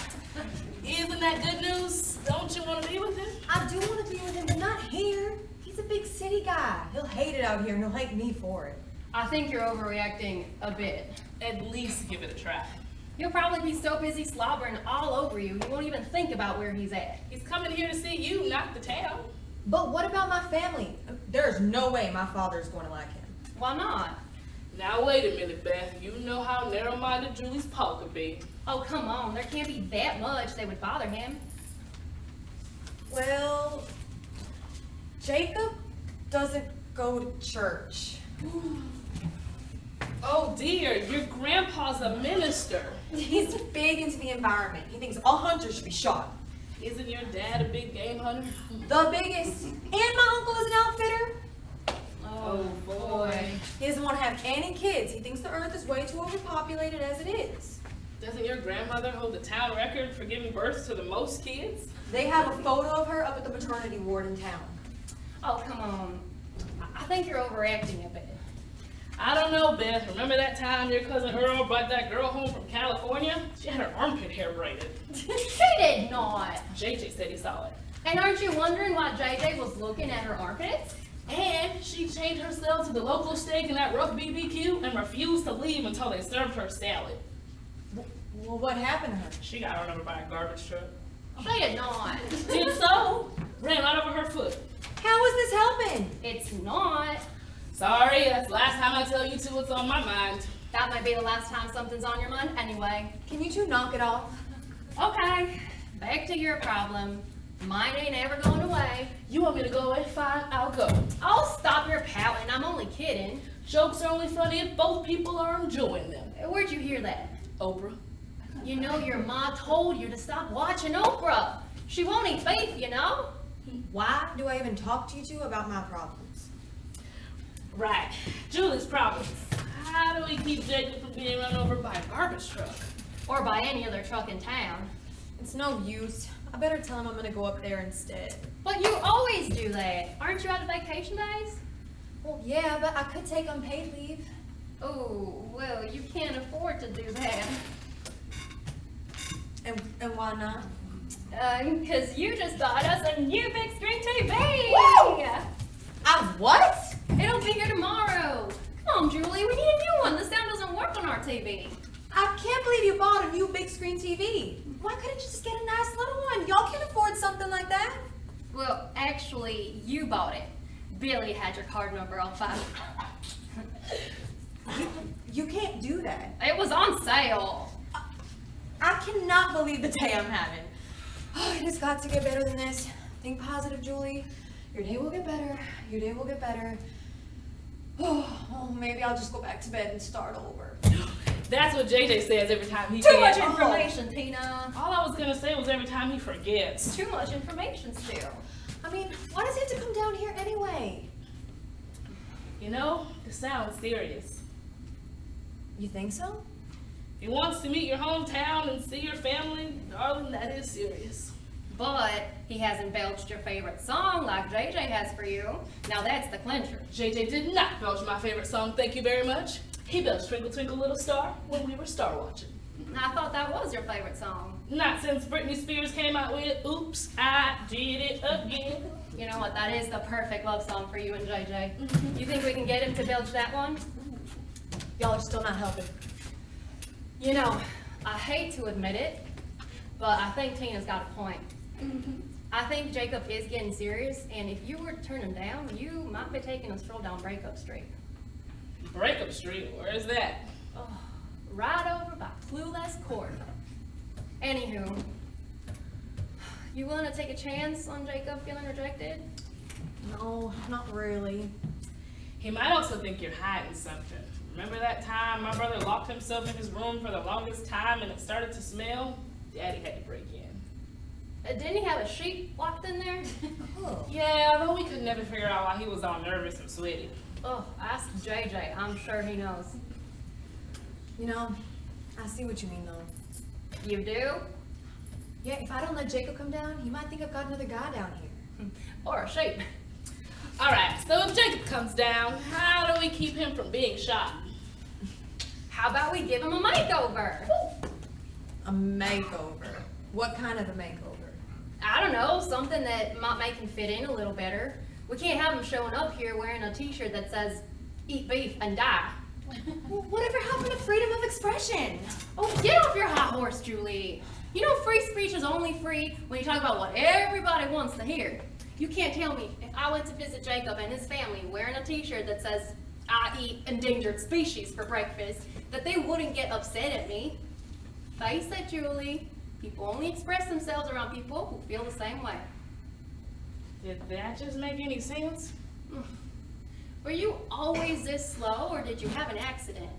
Isn't that good news? Don't you want to be with him? I do want to be with him, but not here. He's a big city guy. He'll hate it out here, and he'll hate me for it. I think you're overreacting a bit. At least give it a try. He'll probably be so busy slobbering all over you, he won't even think about where he's at. He's coming here to see you, not the town. But what about my family? There's no way my father's going to like him. Why not? Now wait a minute, Beth. You know how narrow-minded Julie's Paul could be. Oh, come on. There can't be that much that would bother him. Well, Jacob doesn't go to church. Oh dear, your grandpa's a minister. He's big into the environment. He thinks all hunters should be shot. Isn't your dad a big game hunter? The biggest. And my uncle is an outfitter. Oh, boy. He doesn't want to have any kids. He thinks the earth is way too overpopulated as it is. Doesn't your grandmother hold the town record for giving birth to the most kids? They have a photo of her up at the maternity ward in town. Oh, come on. I think you're overacting a bit. I don't know, Beth. Remember that time your cousin Earl brought that girl home from California? She had her armpit hair braided. She did not. JJ said he saw it. And aren't you wondering why JJ was looking at her armpits? And she chained herself to the local steak in that rough BBQ and refused to leave until they served her salad. Well, what happened to her? She got run over by a garbage truck. She did not. Did so? Ran right over her foot. How is this helping? It's not. Sorry, that's the last time I tell you two what's on my mind. That might be the last time something's on your mind anyway. Can you two knock it off? Okay, back to your problem. Mine ain't ever going away. You want me to go away? Fine, I'll go. Oh, stop your pouting. I'm only kidding. Jokes are only funny if both people are enjoying them. Where'd you hear that? Oprah. You know your ma told you to stop watching Oprah. She won't eat beef, you know? Why do I even talk to you two about my problems? Right. Julie's problems. How do we keep Jacob from being run over by a garbage truck? Or by any other truck in town. It's no use. I better tell him I'm gonna go up there instead. But you always do that. Aren't you out of vacation days? Well, yeah, but I could take unpaid leave. Oh, well, you can't afford to do that. And why not? 'Cause you just bought us a new big screen TV! Woo! What? It'll be here tomorrow. Come on, Julie, we need a new one. The sound doesn't work on our TV. I can't believe you bought a new big screen TV. Why couldn't you just get a nice little one? Y'all can afford something like that. Well, actually, you bought it. Billy had your card number on file. You can't do that. It was on sale. I cannot believe the day I'm having. Oh, it has got to get better than this. Think positive, Julie. Your day will get better. Your day will get better. Oh, maybe I'll just go back to bed and start over. That's what JJ says every time he Too much forgets. information, Tina. All I was gonna say was every time he forgets. Too much information still. I mean, why does he have to come down here anyway? You know, it sounds serious. You think so? If he wants to meet your hometown and see your family, darling, that is serious. But he hasn't belched your favorite song like JJ has for you. Now that's the clincher. JJ did not belch my favorite song, thank you very much. He belched Twinkle Twinkle Little Star when we were star watching. I thought that was your favorite song. Not since Britney Spears came out with Oops, I Did It Again. You know what, that is the perfect love song for you and JJ. You think we can get him to belch that one? Y'all are still not helping. You know, I hate to admit it, but I think Tina's got a point. I think Jacob is getting serious, and if you were to turn him down, you might be taking a stroll down Breakup Street. Breakup Street, where is that? Oh, right over by Clueless Court. Anywho, you willing to take a chance on Jacob feeling rejected? No, not really. He might also think you're hiding something. Remember that time my brother locked himself in his room for the longest time and it started to smell? Daddy had to break in. Didn't he have a sheep locked in there? Yeah, although we could never figure out why he was all nervous and sweaty. Oh, ask JJ. I'm sure he knows. You know, I see what you mean though. You do? Yeah, if I don't let Jacob come down, he might think I've got another guy down here. Or a sheep. All right, so if Jacob comes down, how do we keep him from being shot? How about we give him a makeover? A makeover? What kind of a makeover? I don't know, something that might make him fit in a little better. We can't have him showing up here wearing a t-shirt that says, eat beef and die. Well, whatever happened to freedom of expression? Oh, get off your high horse, Julie. You know free speech is only free when you talk about what everybody wants to hear. You can't tell me if I went to visit Jacob and his family wearing a t-shirt that says, I eat endangered species for breakfast, that they wouldn't get upset at me. Face it, Julie. People only express themselves around people who feel the same way. Did that just make any sense? Were you always this slow, or did you have an accident?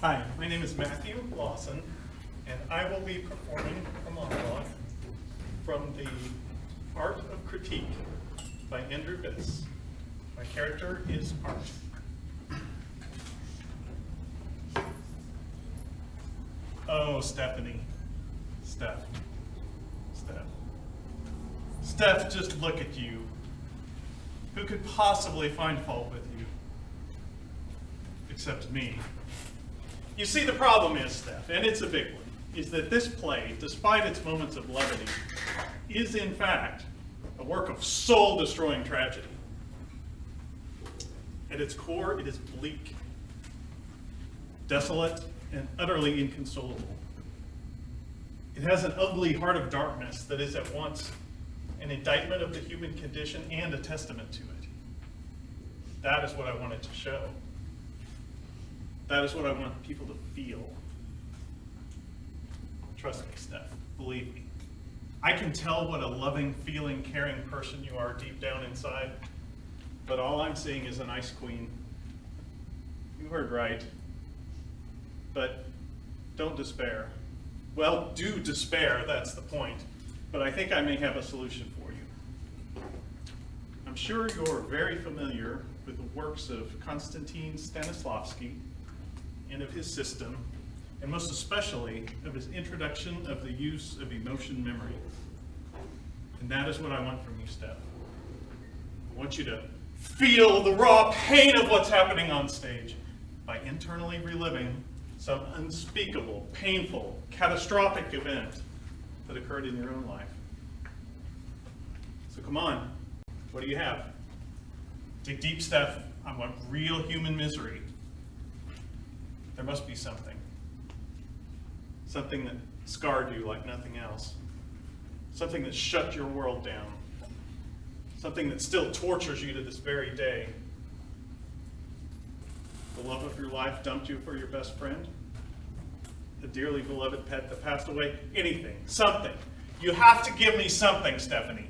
Hi, my name is Matthew Lawson, and I will be performing a monologue from the Art of Critique by Andrew Biss. My character is Art. Oh, Stephanie. Steph, just look at you. Who could possibly find fault with you? Except me. You see, the problem is, Steph, and it's a big one, is that this play, despite its moments of levity, is in fact a work of soul-destroying tragedy. At its core, it is bleak, desolate, and utterly inconsolable. It has an ugly heart of darkness that is at once an indictment of the human condition and a testament to it. That is what I wanted to show. That is what I want people to feel. Trust me, Steph, believe me. I can tell what a loving, feeling, caring person you are deep down inside, but all I'm seeing is an ice queen. You heard right. But don't despair. Well, do despair, that's the point. But I think I may have a solution for you. I'm sure you're very familiar with the works of Konstantin Stanislavski and of his system, and most especially of his introduction of the use of emotion memory. And that is what I want from you, Steph. I want you to feel the raw pain of what's happening on stage by internally reliving some unspeakable, painful, catastrophic event that occurred in your own life. So come on, what do you have? Dig deep, Steph. I want real human misery. There must be something. Something that scarred you like nothing else. Something that shut your world down. Something that still tortures you to this very day. The love of your life dumped you for your best friend? The dearly beloved pet that passed away? Anything, something. You have to give me something, Stephanie.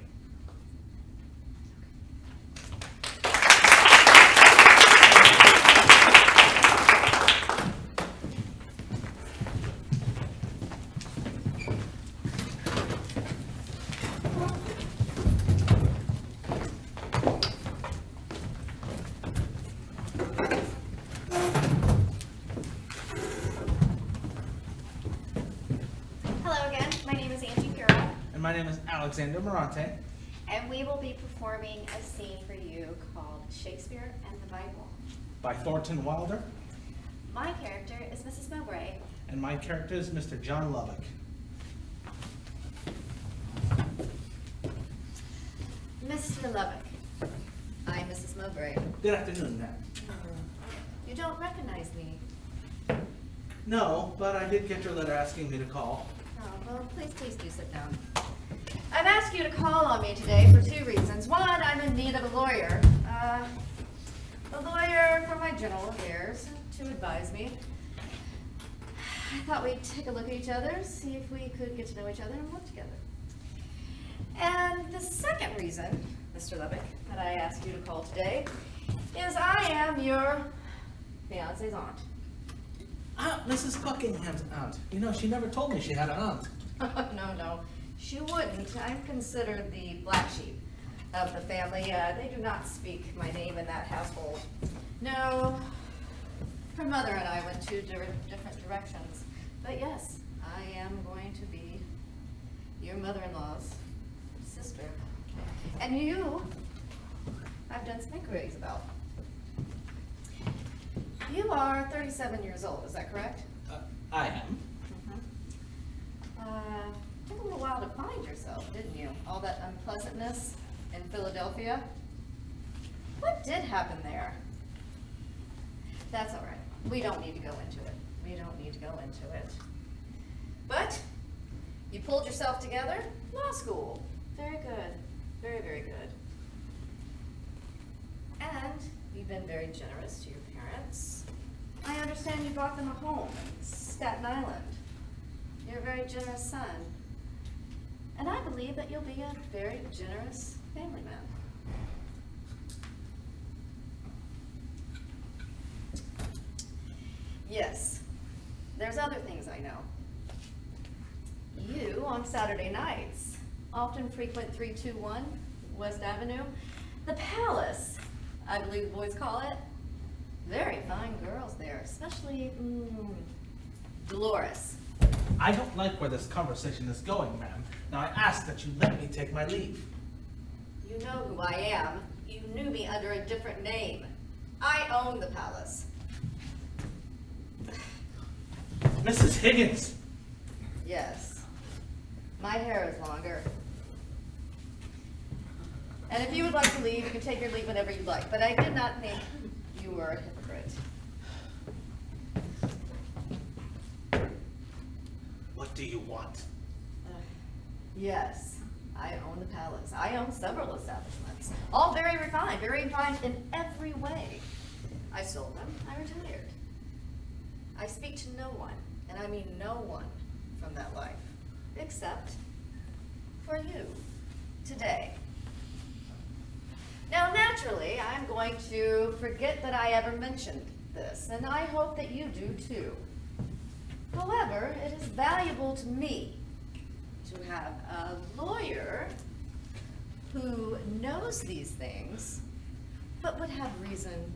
My name is Alexander Morante. And we will be performing a scene for you called Shakespeare and the Bible. By Thornton Wilder. My character is Mrs. Mowbray. And my character is Mr. John Lubbock. Mr. Lubbock. I'm Mrs. Mowbray. Good afternoon, ma'am. You don't recognize me. No, but I did get your letter asking me to call. Oh, well, please do sit down. I've asked you to call on me today for two reasons. One, I'm in need of a lawyer. A lawyer for my general affairs to advise me. I thought we'd take a look at each other, see if we could get to know each other and work together. And the second reason, Mr. Lubbock, that I asked you to call today is I am your fiance's aunt. Mrs. Buckingham's aunt. You know, she never told me she had an aunt. No, she wouldn't. I'm considered the black sheep of the family. They do not speak my name in that household. No, her mother and I went two different directions. But yes, I am going to be your mother-in-law's sister. And you, I've done some inquiries about. You are 37 years old, is that correct? I am. Took a little while to find yourself, didn't you? All that unpleasantness in Philadelphia. What did happen there? That's all right. We don't need to go into it. But you pulled yourself together. Law school. Very good. Very, very good. And you've been very generous to your parents. I understand you bought them a home in Staten Island. You're a very generous son. And I believe that you'll be a very generous family man. Yes, there's other things I know. You, on Saturday nights, often frequent 321 West Avenue. The Palace, I believe the boys call it. Very fine girls there, especially Dolores. I don't like where this conversation is going, ma'am. Now I ask that you let me take my leave. You know who I am. You knew me under a different name. I own the Palace. Mrs. Higgins! Yes. My hair is longer. And if you would like to leave, you can take your leave whenever you'd like. But I did not think you were a hypocrite. What do you want? Yes, I own the Palace. I own several establishments. All very refined in every way. I sold them. I retired. I speak to no one, and I mean no one from that life, except for you, today. Now, naturally, I'm going to forget that I ever mentioned this, and I hope that you do too. However, it is valuable to me to have a lawyer who knows these things, but would have reason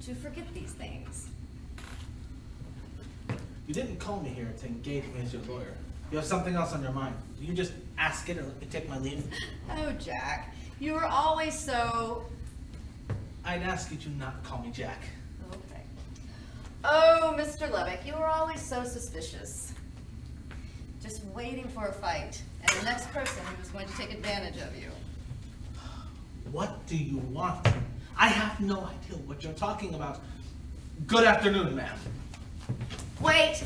to forget these things. You didn't call me here to engage me as your lawyer. You have something else on your mind. Do you just ask it or let me take my leave? Oh, Jack, you were always so... I'd ask you to not call me Jack. Okay. Oh, Mr. Lubbock, you were always so suspicious. Just waiting for a fight, and the next person who was going to take advantage of you. What do you want? I have no idea what you're talking about. Good afternoon, ma'am. Wait.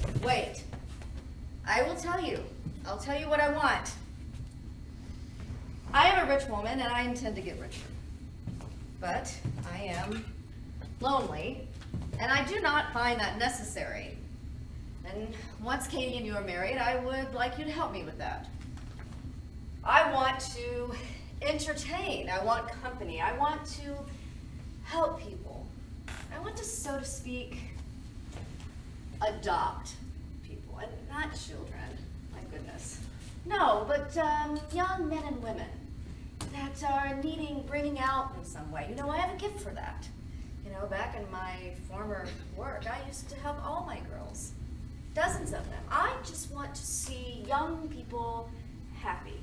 I will tell you. I'll tell you what I want. I am a rich woman, and I intend to get richer. But I am lonely, and I do not find that necessary. And once Katie and you are married, I would like you to help me with that. I want to entertain. I want company. I want to help people. I want to, so to speak, adopt people, and not children, my goodness. No, but young men and women that are needing bringing out in some way. You know, I have a gift for that. You know, back in my former work, I used to help all my girls, dozens of them. I just want to see young people happy.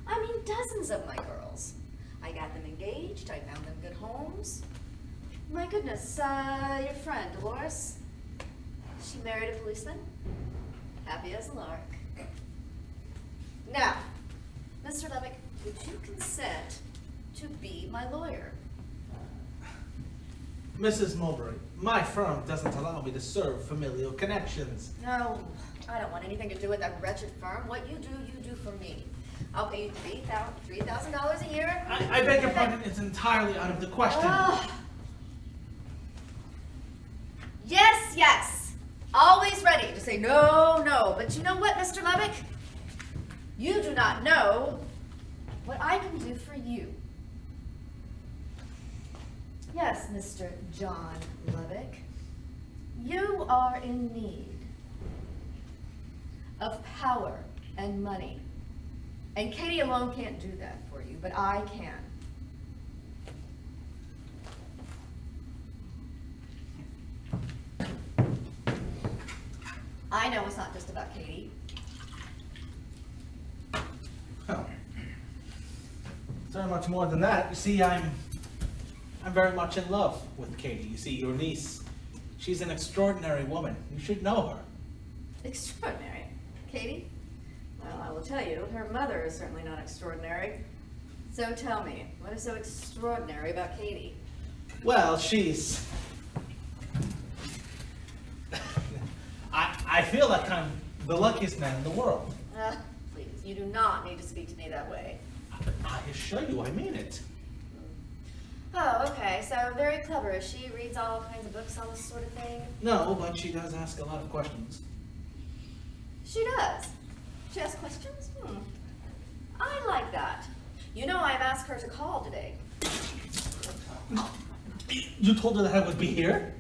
I mean, dozens of my girls. I got them engaged, I found them good homes. My goodness, your friend, Dolores, she married a policeman, happy as a lark. Now, Mr. Lubbock, would you consent to be my lawyer? Mrs. Mulberry, my firm doesn't allow me to serve familial connections. No, I don't want anything to do with that wretched firm. What you do for me. I'll pay you $3,000 a year. I beg your pardon, it's entirely out of the question. Yes, yes. Always ready to say no, no. But you know what, Mr. Levick? You do not know what I can do for you. Yes, Mr. John Levick. You are in need of power and money. And Katie alone can't do that for you, but I can. I know it's not just about Katie. Oh. It's very much more than that. You see, I'm very much in love with Katie. You see, your niece, she's an extraordinary woman. You should know her. Extraordinary. Katie? Well, I will tell you, her mother is certainly not extraordinary. So tell me, what is so extraordinary about Katie? Well, she's... I feel like I'm the luckiest man in the world. Please, you do not need to speak to me that way. I assure you, I mean it. Oh, okay, so very clever. Is she? Reads all kinds of books on this sort of thing? No, but she does ask a lot of questions. She does. She asks questions? I like that. You know, I've asked her to call today. You told her that I would be here?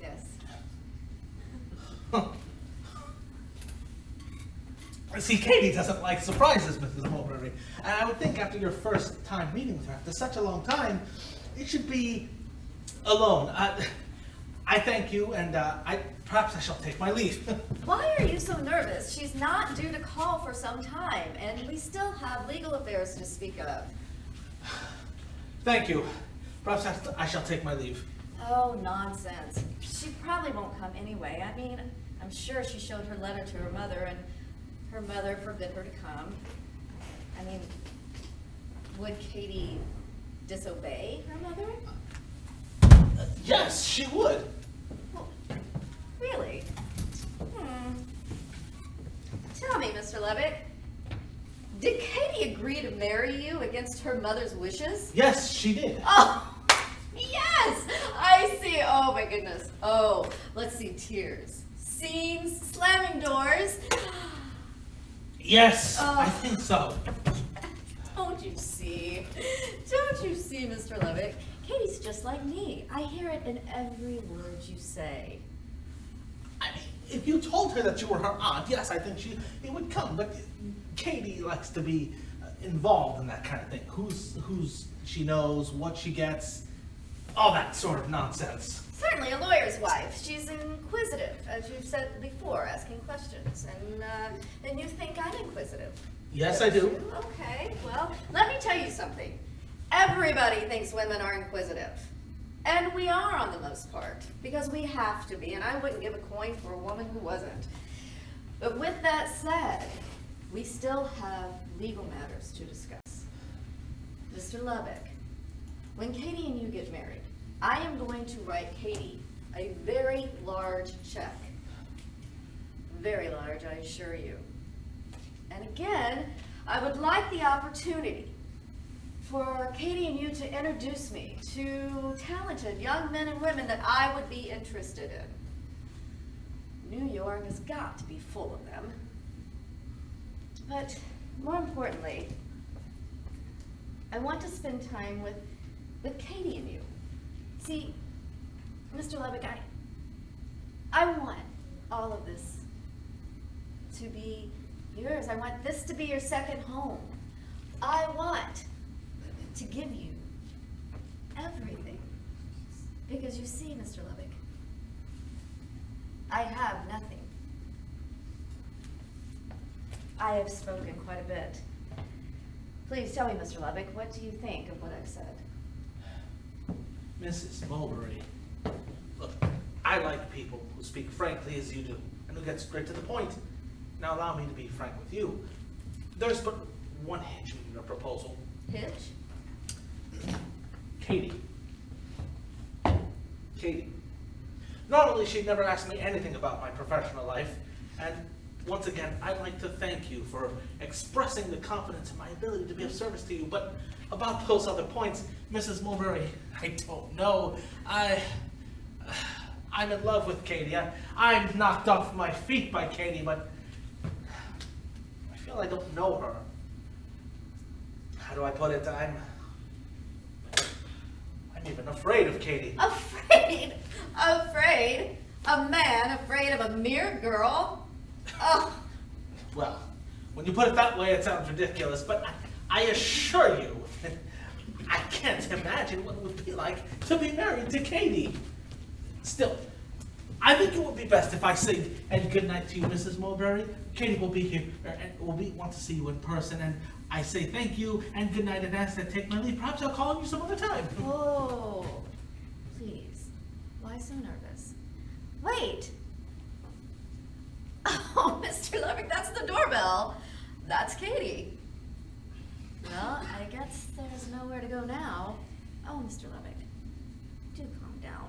Yes. Huh. See, Katie doesn't like surprises, Mrs. Mulberry. And I would think after your first time meeting with her, after such a long time, it should be alone. I thank you, and perhaps I shall take my leave. Why are you so nervous? She's not due to call for some time, and we still have legal affairs to speak of. Thank you. Perhaps I shall take my leave. Oh, nonsense. She probably won't come anyway. I mean, I'm sure she showed her letter to her mother, and her mother forbid her to come. I mean, would Katie disobey her mother? Yes, she would. Well, really? Tell me, Mr. Levick, did Katie agree to marry you against her mother's wishes? Yes, she did. Oh, yes! I see. Oh, my goodness. Oh, let's see. Tears, scenes, slamming doors. Yes, I think so. Don't you see? Don't you see, Mr. Levick? Katie's just like me. I hear it in every word you say. I mean, if you told her that you were her aunt, yes, I think she would come. But Katie likes to be involved in that kind of thing. Who's she knows, what she gets, all that sort of nonsense. Certainly a lawyer's wife. She's inquisitive, as you've said before, asking questions. And you think I'm inquisitive. Yes, I do. Okay, well, let me tell you something. Everybody thinks women are inquisitive. And we are on the most part, because we have to be, and I wouldn't give a coin for a woman who wasn't. But with that said, we still have legal matters to discuss. Mr. Levick, when Katie and you get married, I am going to write Katie a very large check. Very large, I assure you. And again, I would like the opportunity for Katie and you to introduce me to talented young men and women that I would be interested in. New York has got to be full of them. But more importantly, I want to spend time with Katie and you. See, Mr. Levick, I want all of this to be yours. I want this to be your second home. I want to give you everything. Because you see, Mr. Levick, I have nothing. I have spoken quite a bit. Please tell me, Mr. Levick, what do you think of what I've said? Mrs. Mulberry, look, I like people who speak frankly as you do, and who get straight to the point. Now allow me to be frank with you. There's but one hitch in your proposal. Hitch? Katie. Katie. Normally she'd never ask me anything about my professional life, and once again, I'd like to thank you for expressing the confidence in my ability to be of service to you. But about those other points, Mrs. Mulberry, I don't know. I'm in love with Katie. I'm knocked off my feet by Katie, but I feel I don't know her. How do I put it? I'm even afraid of Katie. Afraid? Afraid? A man afraid of a mere girl? Oh. Well, when you put it that way, it sounds ridiculous, but I assure you, I can't imagine what it would be like to be married to Katie. Still, I think it would be best if I say good night to you, Mrs. Mulberry. Katie will be here, and want to see you in person, and I say thank you and good night and ask to take my leave. Perhaps I'll call on you some other time. Oh, please. Why so nervous? Wait. Oh, Mr. Levick, that's the doorbell. That's Katie. Well, I guess there's nowhere to go now. Oh, Mr. Levick, do calm down.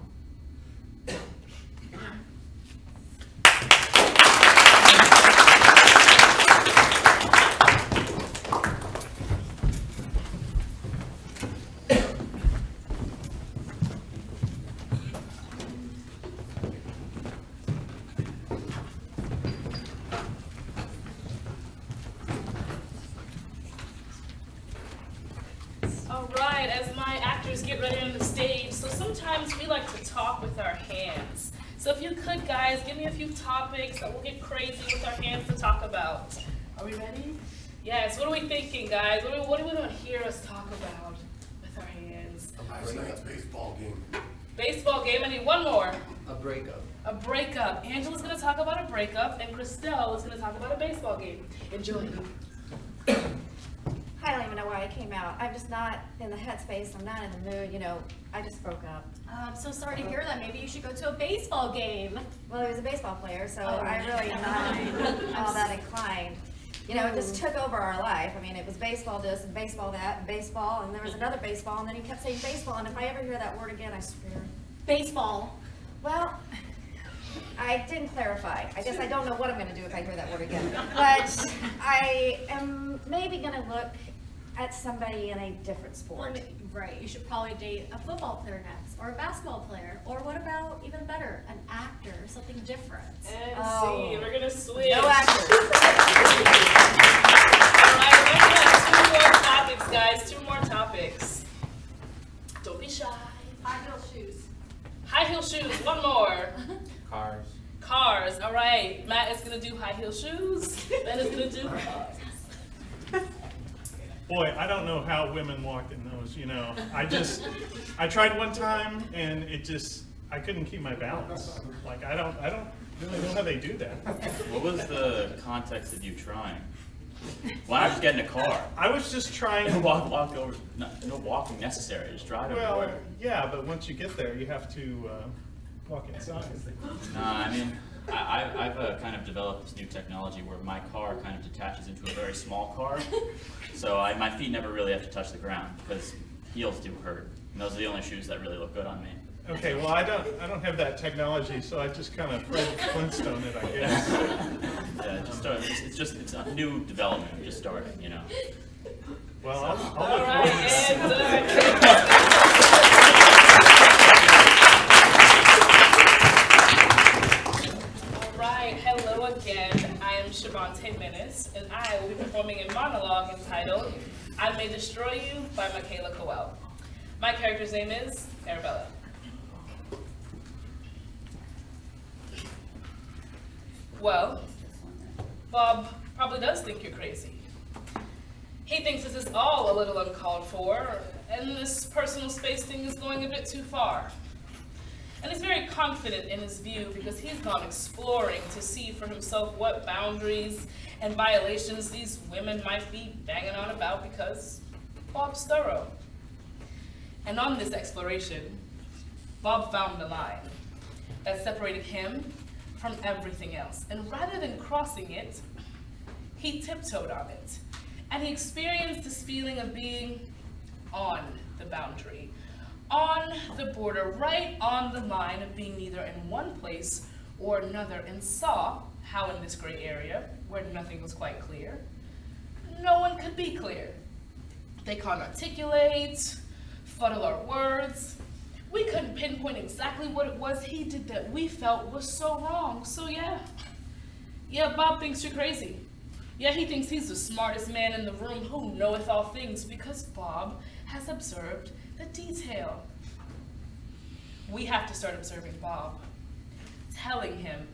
All right, as my actors get ready on the stage, so sometimes we like to talk with our hands. So if you could, guys, give me a few topics that we'll get crazy with our hands to talk about. Are we ready? Yes, what are we thinking, guys? What do we want to hear us talk about with our hands? A nice baseball game. Baseball game, I need one more. A breakup. A breakup. Angela's going to talk about a breakup, and Christelle is going to talk about a baseball game. Enjoy. I don't even know why I came out. I'm just not in the headspace. I'm not in the mood. You know, I just broke up. I'm so sorry to hear that. Maybe you should go to a baseball game. Well, he was a baseball player, so Oh, I really am not all that inclined. You know, it just took over our life. I mean, it was baseball this and baseball that and baseball, and there was another baseball, and then he kept saying baseball, and if I ever hear that word again, I swear. Baseball. Well, I didn't clarify. I guess I don't know what I'm gonna do if I hear that word again. But I am maybe gonna look at somebody in a different sport. Right, you should probably date a football player next, or a basketball player, or what about, even better, an actor, something different. And Oh. see, we're going to switch. No actors. All right, we're going to have 2 more topics, guys. 2 more topics. Don't be shy. High heel shoes. High heel shoes. One more. Cars. Cars. All right. Matt is going to do high heel shoes. Ben is going to do cars. Boy, I don't know how women walk in those, you know. I tried one time and I couldn't keep my balance. Like, I don't really know how they do that. What was the context of you trying? Why not just get in a car? I was just trying to Walk over, no walking necessary, just drive Well, everywhere. yeah, but once you get there, you have to walk inside. Nah, I mean, I've kind of developed this new technology where my car kind of detaches into a very small car, so my feet never really have to touch the ground because heels do hurt. And those are the only shoes that really look good on me. Okay, well, I don't have that technology, so I just kind of Fred Flintstone it, I guess. Yeah, it's a new development, just starting, you know. Well, I'll look All right, forward to All right, hello again. I am Shavante Menace, and I will be performing a monologue entitled I May Destroy You by Michaela Coel. My character's name is Arabella. Well, Bob probably does think you're crazy. He thinks this is all a little uncalled for, and this personal space thing is going a bit too far. And he's very confident in his view because he's gone exploring to see for himself what boundaries and violations these women might be banging on about because Bob's thorough. And on this exploration, Bob found a line that separated him from everything else. And rather than crossing it, he tiptoed on it. And he experienced this feeling of being on the boundary, on the border, right on the line of being neither in one place or another, and saw how in this gray area, where nothing was quite clear, no one could be clear. They can't articulate, fuddle our words. We couldn't pinpoint exactly what it was he did that we felt was so wrong. So yeah, Bob thinks you're crazy. Yeah, he thinks he's the smartest man in the room who knoweth all things because Bob has observed the detail. We have to start observing Bob, telling him,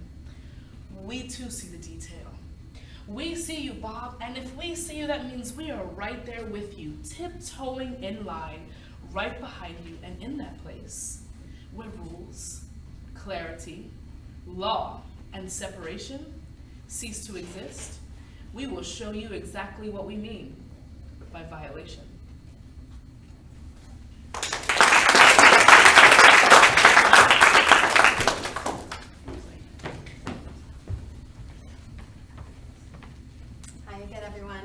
we too see the detail. We see you, Bob, and if we see you, that means we are right there with you, tiptoeing in line, right behind you, and in that place where rules, clarity, law, and separation cease to exist, we will show you exactly what we mean by violation. Hi again, everyone.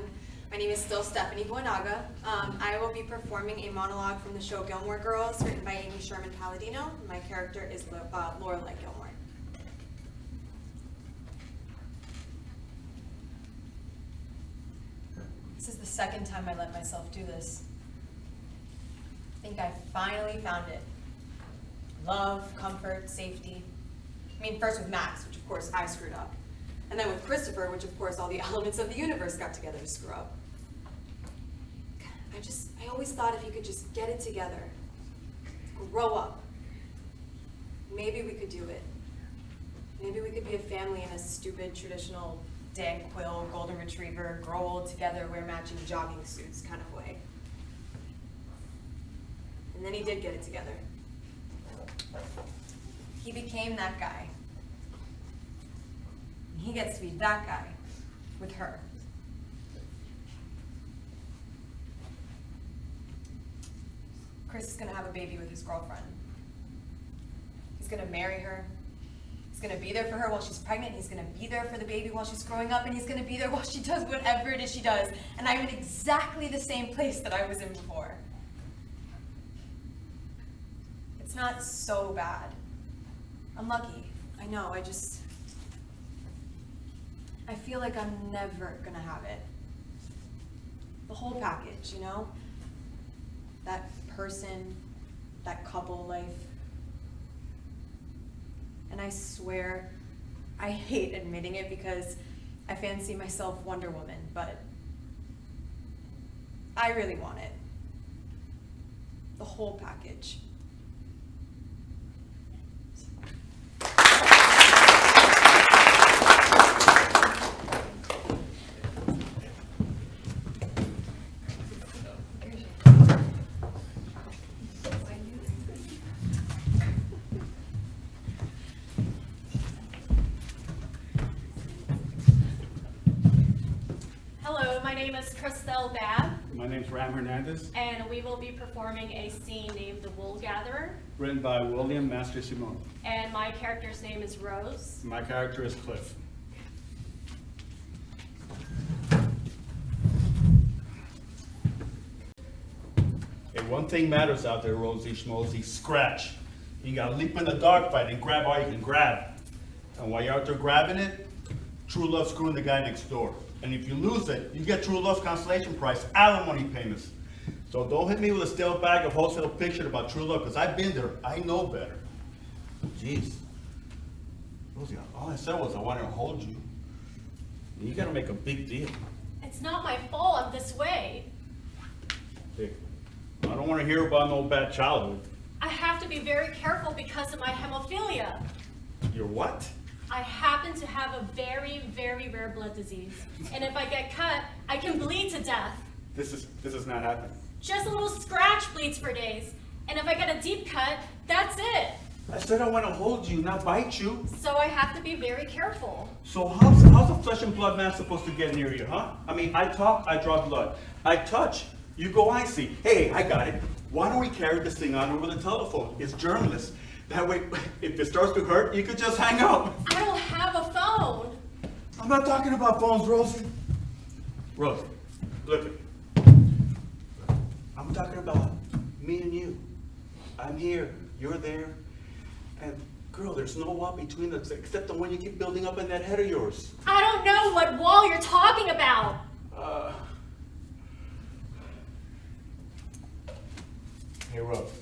My name is still Stephanie Buenaga. I will be performing a monologue from the show Gilmore Girls, written by Amy Sherman Palladino. My character is Lorelai Gilmore. This is the second time I let myself do this. I think I finally found it. Love, comfort, safety. I mean, first with Max, which of course I screwed up. And then with Christopher, which of course all the elements of the universe got together to screw up. I always thought if you could just get it together, grow up, maybe we could do it. Maybe we could be a family in a stupid, traditional Dan Quill, golden retriever, grow old together, wear matching jogging suits kind of way. And then he did get it together. He became that guy. And he gets to be that guy with her. Chris is gonna have a baby with his girlfriend. He's gonna marry her. He's gonna be there for her while she's pregnant. He's gonna be there for the baby while she's growing up, and he's gonna be there while she does whatever it is she does. And I'm in exactly the same place that I was in before. It's not so bad. I'm lucky. I know, I feel like I'm never gonna have it. The whole package, you know? That person, that couple life. And I swear, I hate admitting it because I fancy myself Wonder Woman, but I really want it. The whole package. My name's Ram Hernandez. And we will be performing a scene named The Wool Gatherer. Written by William Master Simone. And my character's name is Rose. My character is Cliff. Hey, one thing matters out there, Rosie Schmosey, scratch. You gotta leap in the dark fight and grab all you can grab. And while you're out there grabbing it, true love screwing the guy next door. And if you lose it, you get true love's consolation prize, alimony payments. So don't hit me with a stale bag of wholesale picture about true love, because I've been there. I know better. Jeez. Rosie, all I said was I wanted to hold you. You gotta make a big deal. It's not my fault I'm this way. Hey, I don't want to hear about no bad childhood. I have to be very careful because of my hemophilia. Your what? I happen to have a very, very rare blood disease. And if I get cut, I can bleed to death. This is not happening. Just a little scratch bleeds for days. And if I get a deep cut, that's it. I said I want to hold you, not bite you. So I have to be very careful. So how's a flesh and blood man supposed to get near you, huh? I mean, I talk, I draw blood. I touch, you go icy. Hey, I got it. Why don't we carry this thing on over the telephone? It's germless. That way, if it starts to hurt, you could just hang up. I don't have a phone. I'm not talking about phones, Rosie. Rosie, look at me. I'm talking about me and you. I'm here, you're there, and Girl, there's no wall between us except the one you keep building up in that head of yours. I don't know what wall you're talking about. Hey, Rose.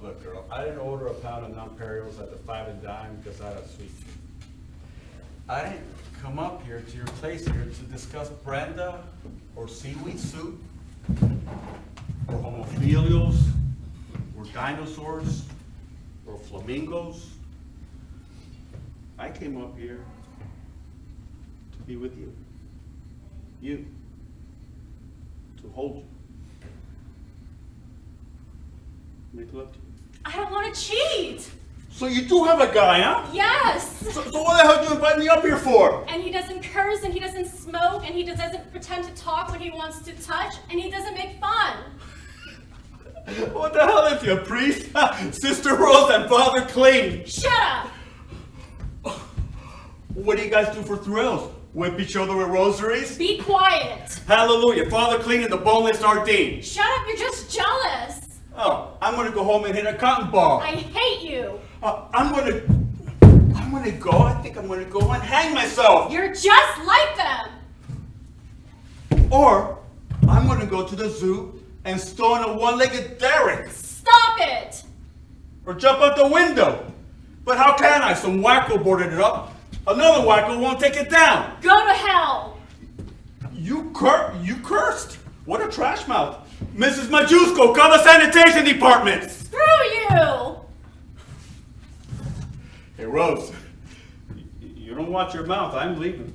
Look, girl, I didn't order a pound of non-perils at the 5 and dime because I had a sweet tooth. I didn't come up here to your place here to discuss Brenda or seaweed soup or homophilials or dinosaurs or flamingos. I came up here to be with you. You. To hold you. Make love to you. I don't want to cheat. So you do have a guy, huh? Yes. So what the hell did you invite me up here for? And he doesn't curse, and he doesn't smoke, and he doesn't pretend to talk when he wants to touch, and he doesn't make fun. What the hell is he, a priest? Sister Rose and Father Clean. Shut up. What do you guys do for thrills? Whip each other with rosaries? Be quiet. Hallelujah. Father Clean and the boneless sardine. Shut up, you're just jealous. Oh, I'm gonna go home and hit a cotton ball. I hate you. I'm gonna go. I think I'm gonna go and hang myself. You're just like them. Or I'm gonna go to the zoo and stone a one-legged derrick. Stop it. Or jump out the window. But how can I? Some wacko boarded it up. Another wacko won't take it down. Go to hell. You cursed. What a trash mouth. Mrs. Majusco, call the sanitation department. Screw you. Hey, Rose, you don't watch your mouth. I'm leaving.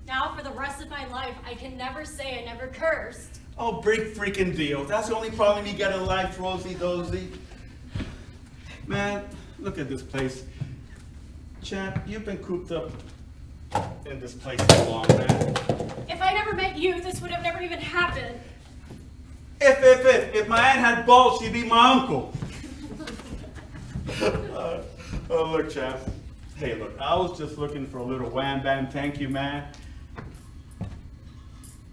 Now for the rest of my life, I can never say I never cursed. Oh, big freaking deal. That's the only problem you got in life, Rosie Dozy. Man, look at this place. Champ, you've been cooped up in this place so long, man. If I never met you, this would have never even happened. If my aunt had balls, she'd be my uncle. Oh, look, champ. Hey, look, I was just looking for a little wham bam thank you, man.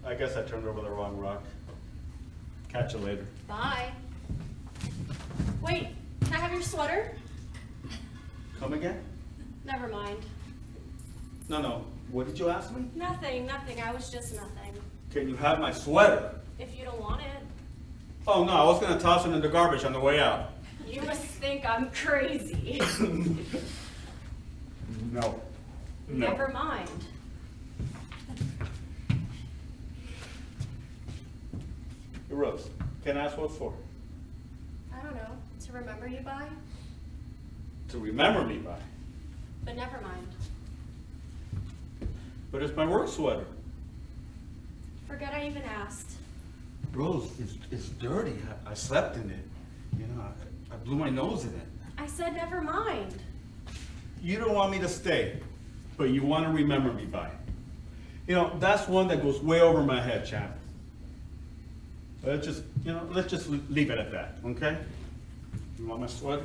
I guess I turned over the wrong rock. Catch you later. Bye. Wait, can I have your sweater? Come again? Never mind. No. What did you ask me? Nothing. I was just nothing. Can you have my sweater? If you don't want it. Oh, no, I was going to toss it in the garbage on the way out. You must think I'm crazy. No. Never mind. Hey, Rose, can I ask what for? I don't know. To remember you by? To remember me by. But never mind. But it's my work sweater. Forget I even asked. Rose, it's dirty. I slept in it. You know, I blew my nose in it. I said never mind. You don't want me to stay, but you want to remember me by. You know, that's one that goes way over my head, champ. Let's just leave it at that, okay? You want my sweater?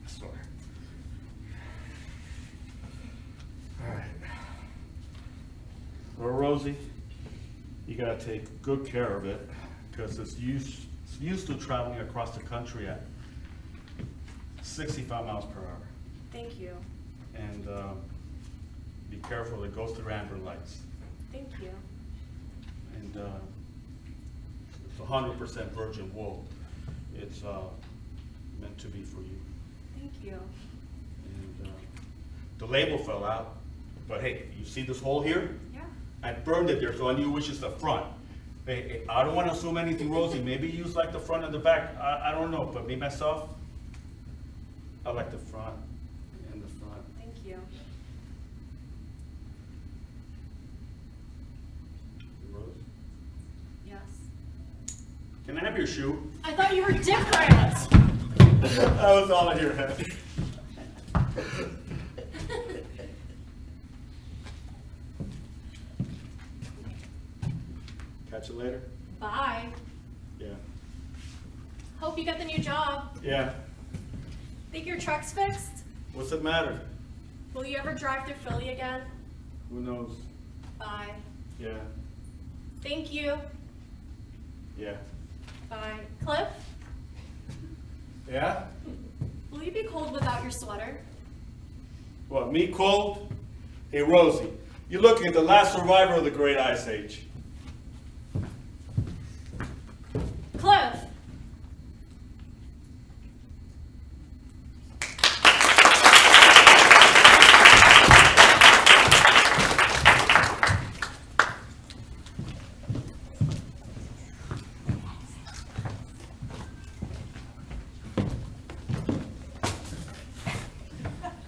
My sweater. All right. Well, Rosie, you gotta take good care of it because it's used to traveling across the country at 65 miles per hour. Thank you. And be careful, it goes through amber lights. Thank you. And it's 100% virgin wool. It's meant to be for you. Thank you. And the label fell out, but hey, you see this hole here? Yeah. I burned it there, so I knew which is the front. Hey, I don't want to assume anything, Rosie. Maybe you use like the front and the back. I don't know, but me myself, I like the front and the front. Thank you. Rose, Yes. can I have your shoe? I thought you were different. That was all in your head. Catch you later? Bye. Yeah. Hope you get the new job. Yeah. Think your truck's fixed? What's the matter? Will you ever drive through Philly again? Who knows? Bye. Yeah. Thank you. Yeah. Bye. Cliff? Yeah? Will you be cold without your sweater? What, me cold? Hey, Rosie, you're looking at the last survivor of the Great Ice Age. Cliff!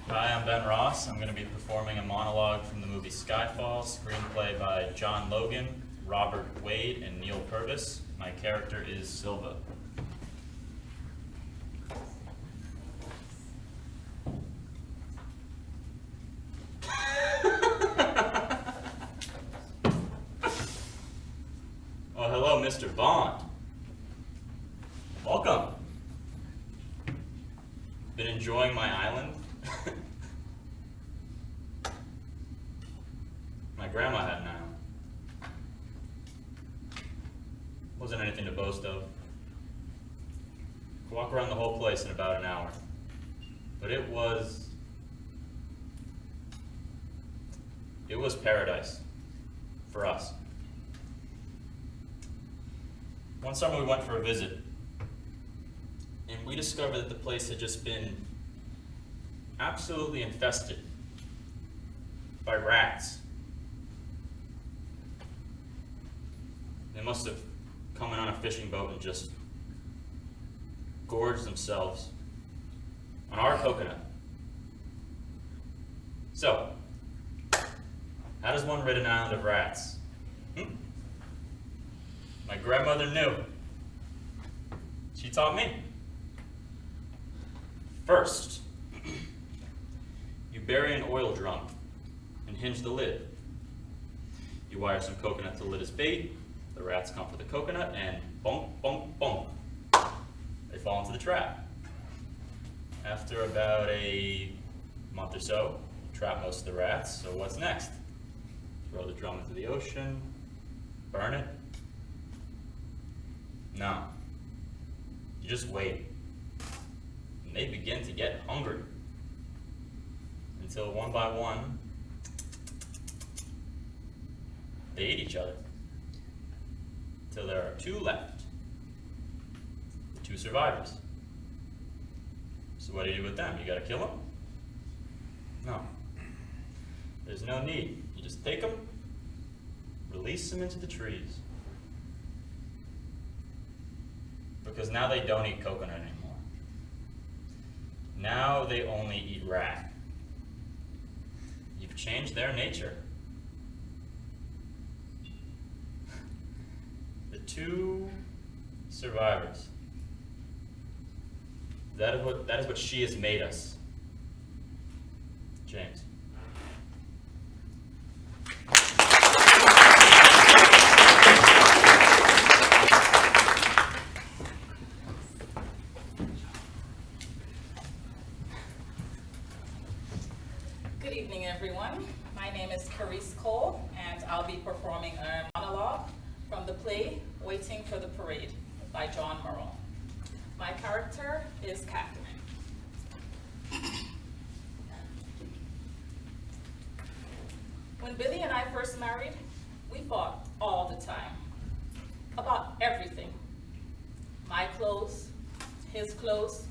Hi, I'm Ben Ross. I'm going to be performing a monologue from the movie Skyfall, screenplay by John Logan, Robert Wade, and Neil Purvis. My character is Silva. Oh, hello, Mr. Bond. Welcome. Been enjoying my island? My grandma had an island. Wasn't anything to boast of. Could walk around the whole place in about an hour. But it was paradise for us. One summer we went for a visit, and we discovered that the place had just been absolutely infested by rats. They must have come in on a fishing boat and just gorged themselves on our coconut. So, how does one rid an island of rats? My grandmother knew. She taught me. First, you bury an oil drum and hinge the lid. You wire some coconut to the lid as bait. The rats come for the coconut and bonk, bonk, bonk. They fall into the trap. After about a month or so, trap most of the rats. So what's next? Throw the drum into the ocean, burn it? No. You just wait. And they begin to get hungry. Until one by one, they eat each other. Till there are two left. The two survivors. So what do you do with them? You gotta kill them? No. There's no need. You just take them, release them into the trees. Because now they don't eat coconut anymore. Now they only eat rat. You've changed their nature. The two survivors. That is what she has made us. James. Good evening, everyone. My name is Carice Cole, and I'll be performing a monologue from the play Waiting for the Parade by John Murrell. My character is Catherine. When Billy and I first married, we fought all the time about everything. My clothes, his clothes,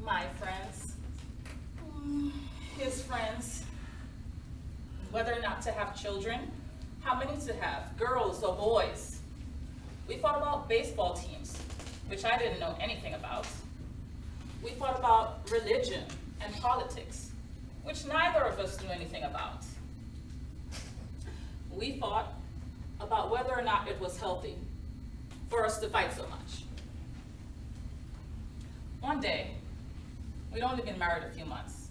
my friends, his friends, whether or not to have children, how many to have, girls or boys. We fought about baseball teams, which I didn't know anything about. We fought about religion and politics, which neither of us knew anything about. We fought about whether or not it was healthy for us to fight so much. One day, we'd only been married a few months.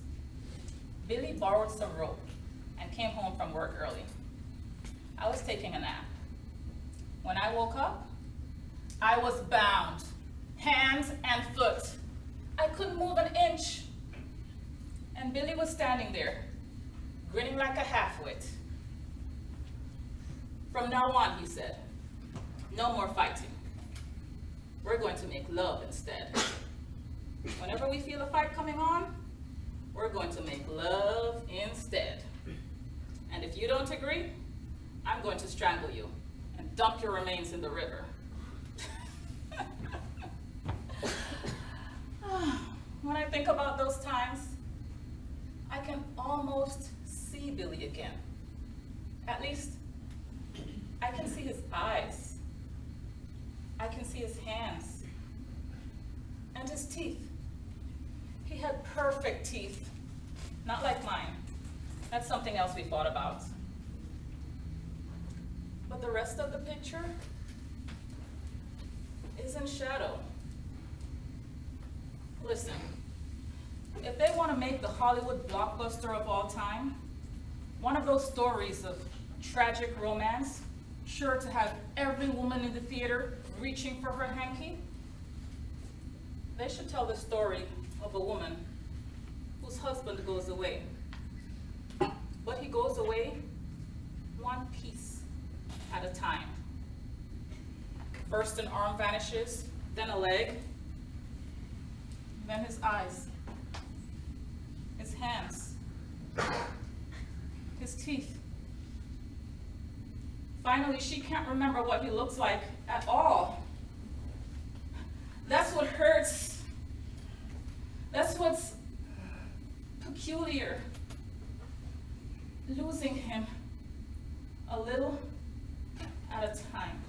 Billy borrowed some rope and came home from work early. I was taking a nap. When I woke up, I was bound, hands and foot. I couldn't move an inch. And Billy was standing there, grinning like a half-wit. From now on, he said, no more fighting. We're going to make love instead. Whenever we feel a fight coming on, we're going to make love instead. And if you don't agree, I'm going to strangle you and dump your remains in the river. When I think about those times, I can almost see Billy again. At least, I can see his eyes. I can see his hands. And his teeth. He had perfect teeth. Not like mine. That's something else we thought about. But the rest of the picture is in shadow. Listen, if they want to make the Hollywood blockbuster of all time, one of those stories of tragic romance, sure to have every woman in the theater reaching for her hanky, they should tell the story of a woman whose husband goes away. But he goes away one piece at a time. First an arm vanishes, then a leg, then his eyes, his hands, his teeth. Finally, she can't remember what he looks like at all. That's what hurts. That's what's peculiar. Losing him a little at a time.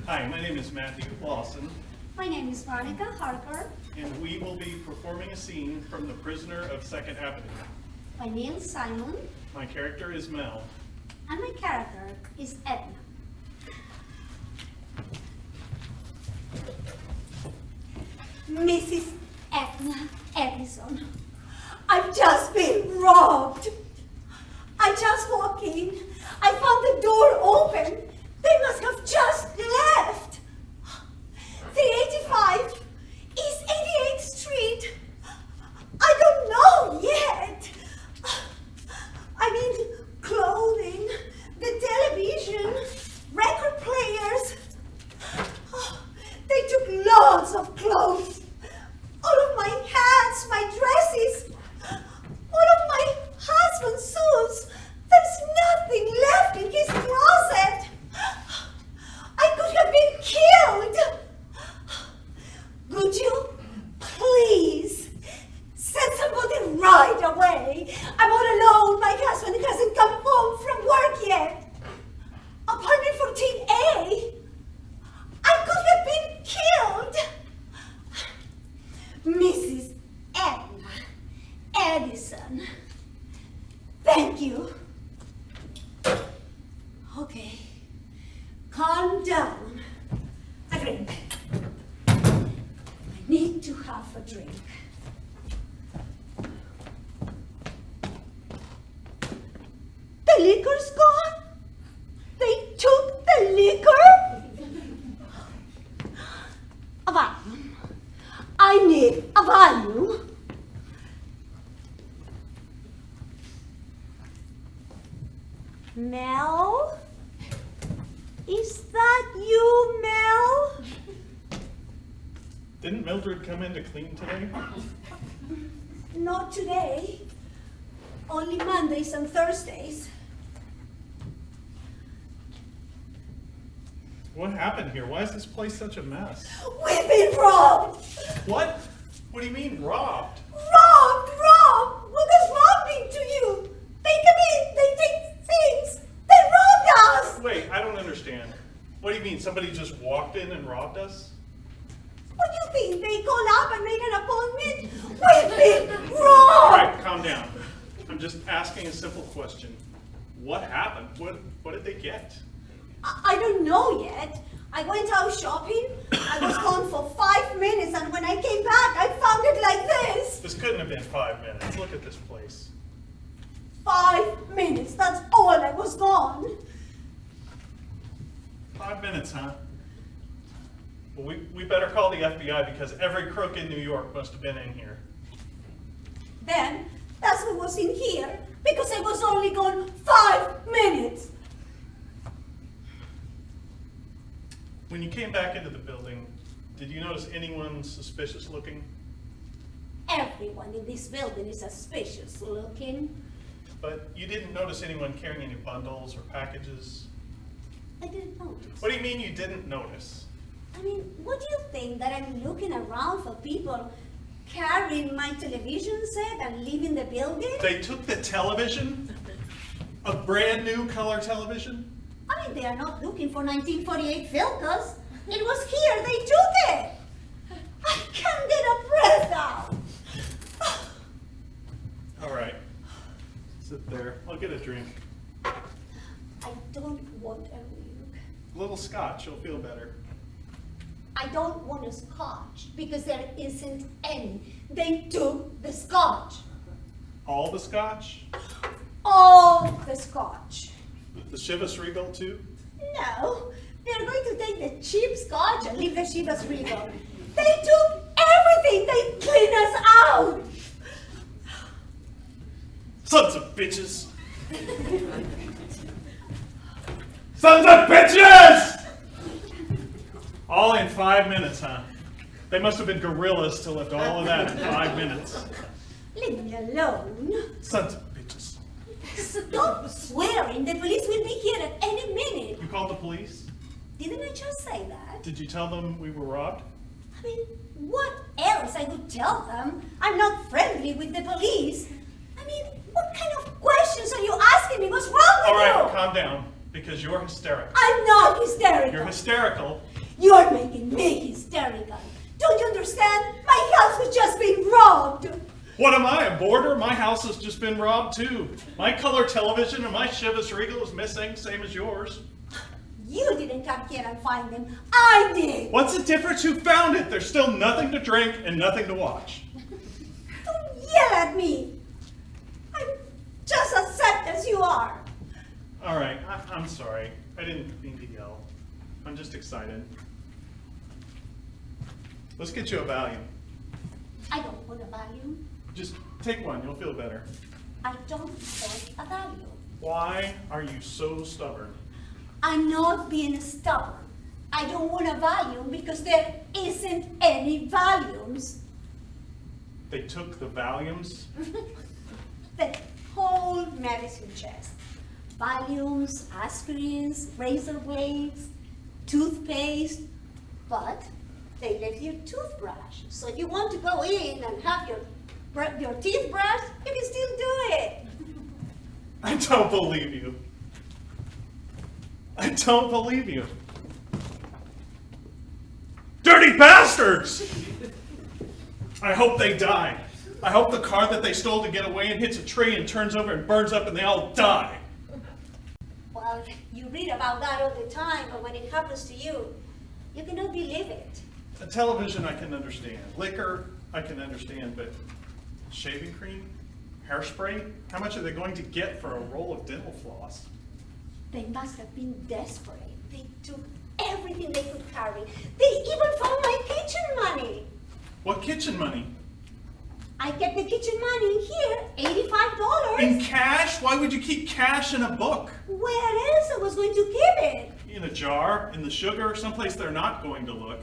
Hi, my name is Matthew Lawson, My name is Monica Harker. and we will be performing a scene from The Prisoner of Second Avenue. My name is Simon, My character is Mel. and my character is Edna. Mrs. Edna Edison, I've just been robbed. I just walked in. I found the door open. They must have just left. 385 East 88th Street. I don't know yet. I mean, clothing, the television, record players. They took lots of clothes. All of my hats, my dresses, all of my husband's suits. There's nothing left in his closet. I could have been killed. Would you please send somebody right away? I'm all alone. My husband hasn't come home from work yet. Apartment 14A. I could have been killed. Mrs. Edna Edison. Thank you. Okay. Calm down. A drink. I need to have a drink. The liquor's gone? They took the liquor? A volume. I need a volume. Mel? Is that you, Mel? Didn't Mildred come in to clean today? Not today. Only Mondays and Thursdays. What happened here? Why is this place such a mess? We've been robbed! What? What do you mean, robbed? Robbed! Robbed! What does robbed mean to you? They come in, they take things, they robbed us! Wait, I don't understand. What do you mean, somebody just walked in and robbed us? What do you think? They called up and made an appointment? We've been All robbed! right, calm down. I'm just asking a simple question. What happened? What did they get? I don't know yet. I went out shopping. I was gone for 5 minutes have been 5 minutes. Look at this place. 5 minutes, that's all I was gone. 5 minutes, huh? Well, we better call the FBI because every crook in New York must have been in here. Then, that's what was in here, because I was only gone 5 minutes. When you came back into the building, did you notice anyone suspicious looking? Everyone in this building is suspicious looking. But you didn't notice anyone carrying any bundles or packages? I didn't notice. What do you mean you didn't notice? I mean, what do you think, that I'm looking around for people carrying my television set and leaving the building? They took the television? A brand new color television? I mean, they are not looking for 1948 filters. It was here, they took it. I can't get a breath out. All right. Sit there. I'll get a drink. I don't want a drink. A little scotch, you'll feel better. I don't want a scotch because there isn't any. They took the scotch. All the scotch? All the scotch. The Chivas Regal too? No, they're going to take the cheap scotch and leave the Chivas Regal. They took everything. They cleaned us out. Sons of bitches! Sons of bitches! All in 5 minutes, huh? They must have been gorillas to lift all of that in 5 minutes. Leave me alone. Sons of bitches. Stop swearing. The police will be here at any minute. You called the police? Didn't I just say that? Did you tell them we were robbed? I mean, what else I would tell them? I'm not friendly with the police. I mean, what kind of questions are you asking me? What's wrong with All right, you? calm down, because you're hysterical. I'm not hysterical. You're hysterical. You're making me hysterical. Don't you understand? My house has just been robbed. What am I, a boarder? My house has just been robbed too. My color television and my Chivas Regal is missing, same as yours. You didn't come here and find them. I did. What's the difference who found it? There's still nothing to drink and nothing to watch. Don't yell at me. I'm just as sad as you are. All right, I'm sorry. I didn't mean to yell. I'm just excited. Let's get you a Valium. I don't want a Valium. Just take one, you'll feel better. I don't want a Valium. Why are you so stubborn? I'm not being stubborn. I don't want a Valium because there isn't any Valiums. They took the Valiums? The whole medicine chest. Valiums, aspirins, razor blades, toothpaste, but they left your toothbrush. So if you want to go in and have your teeth brushed, you can still do it. I don't believe you. I don't believe you. Dirty bastards! I hope they die. I hope the car that they stole to get away and hits a tree and turns over and burns up and they all die. Well, you read about that all the time, but when it happens to you, you cannot believe it. A television I can understand. Liquor I can understand, but shaving cream? Hairspray? How much are they going to get for a roll of dental floss? They must have been desperate. They took everything they could carry. They even found my kitchen money. What kitchen money? I kept the kitchen money here, $85. In cash? Why would you keep cash in a book? Where else I was going to keep it? In a jar? In the sugar? Someplace they're not going to look.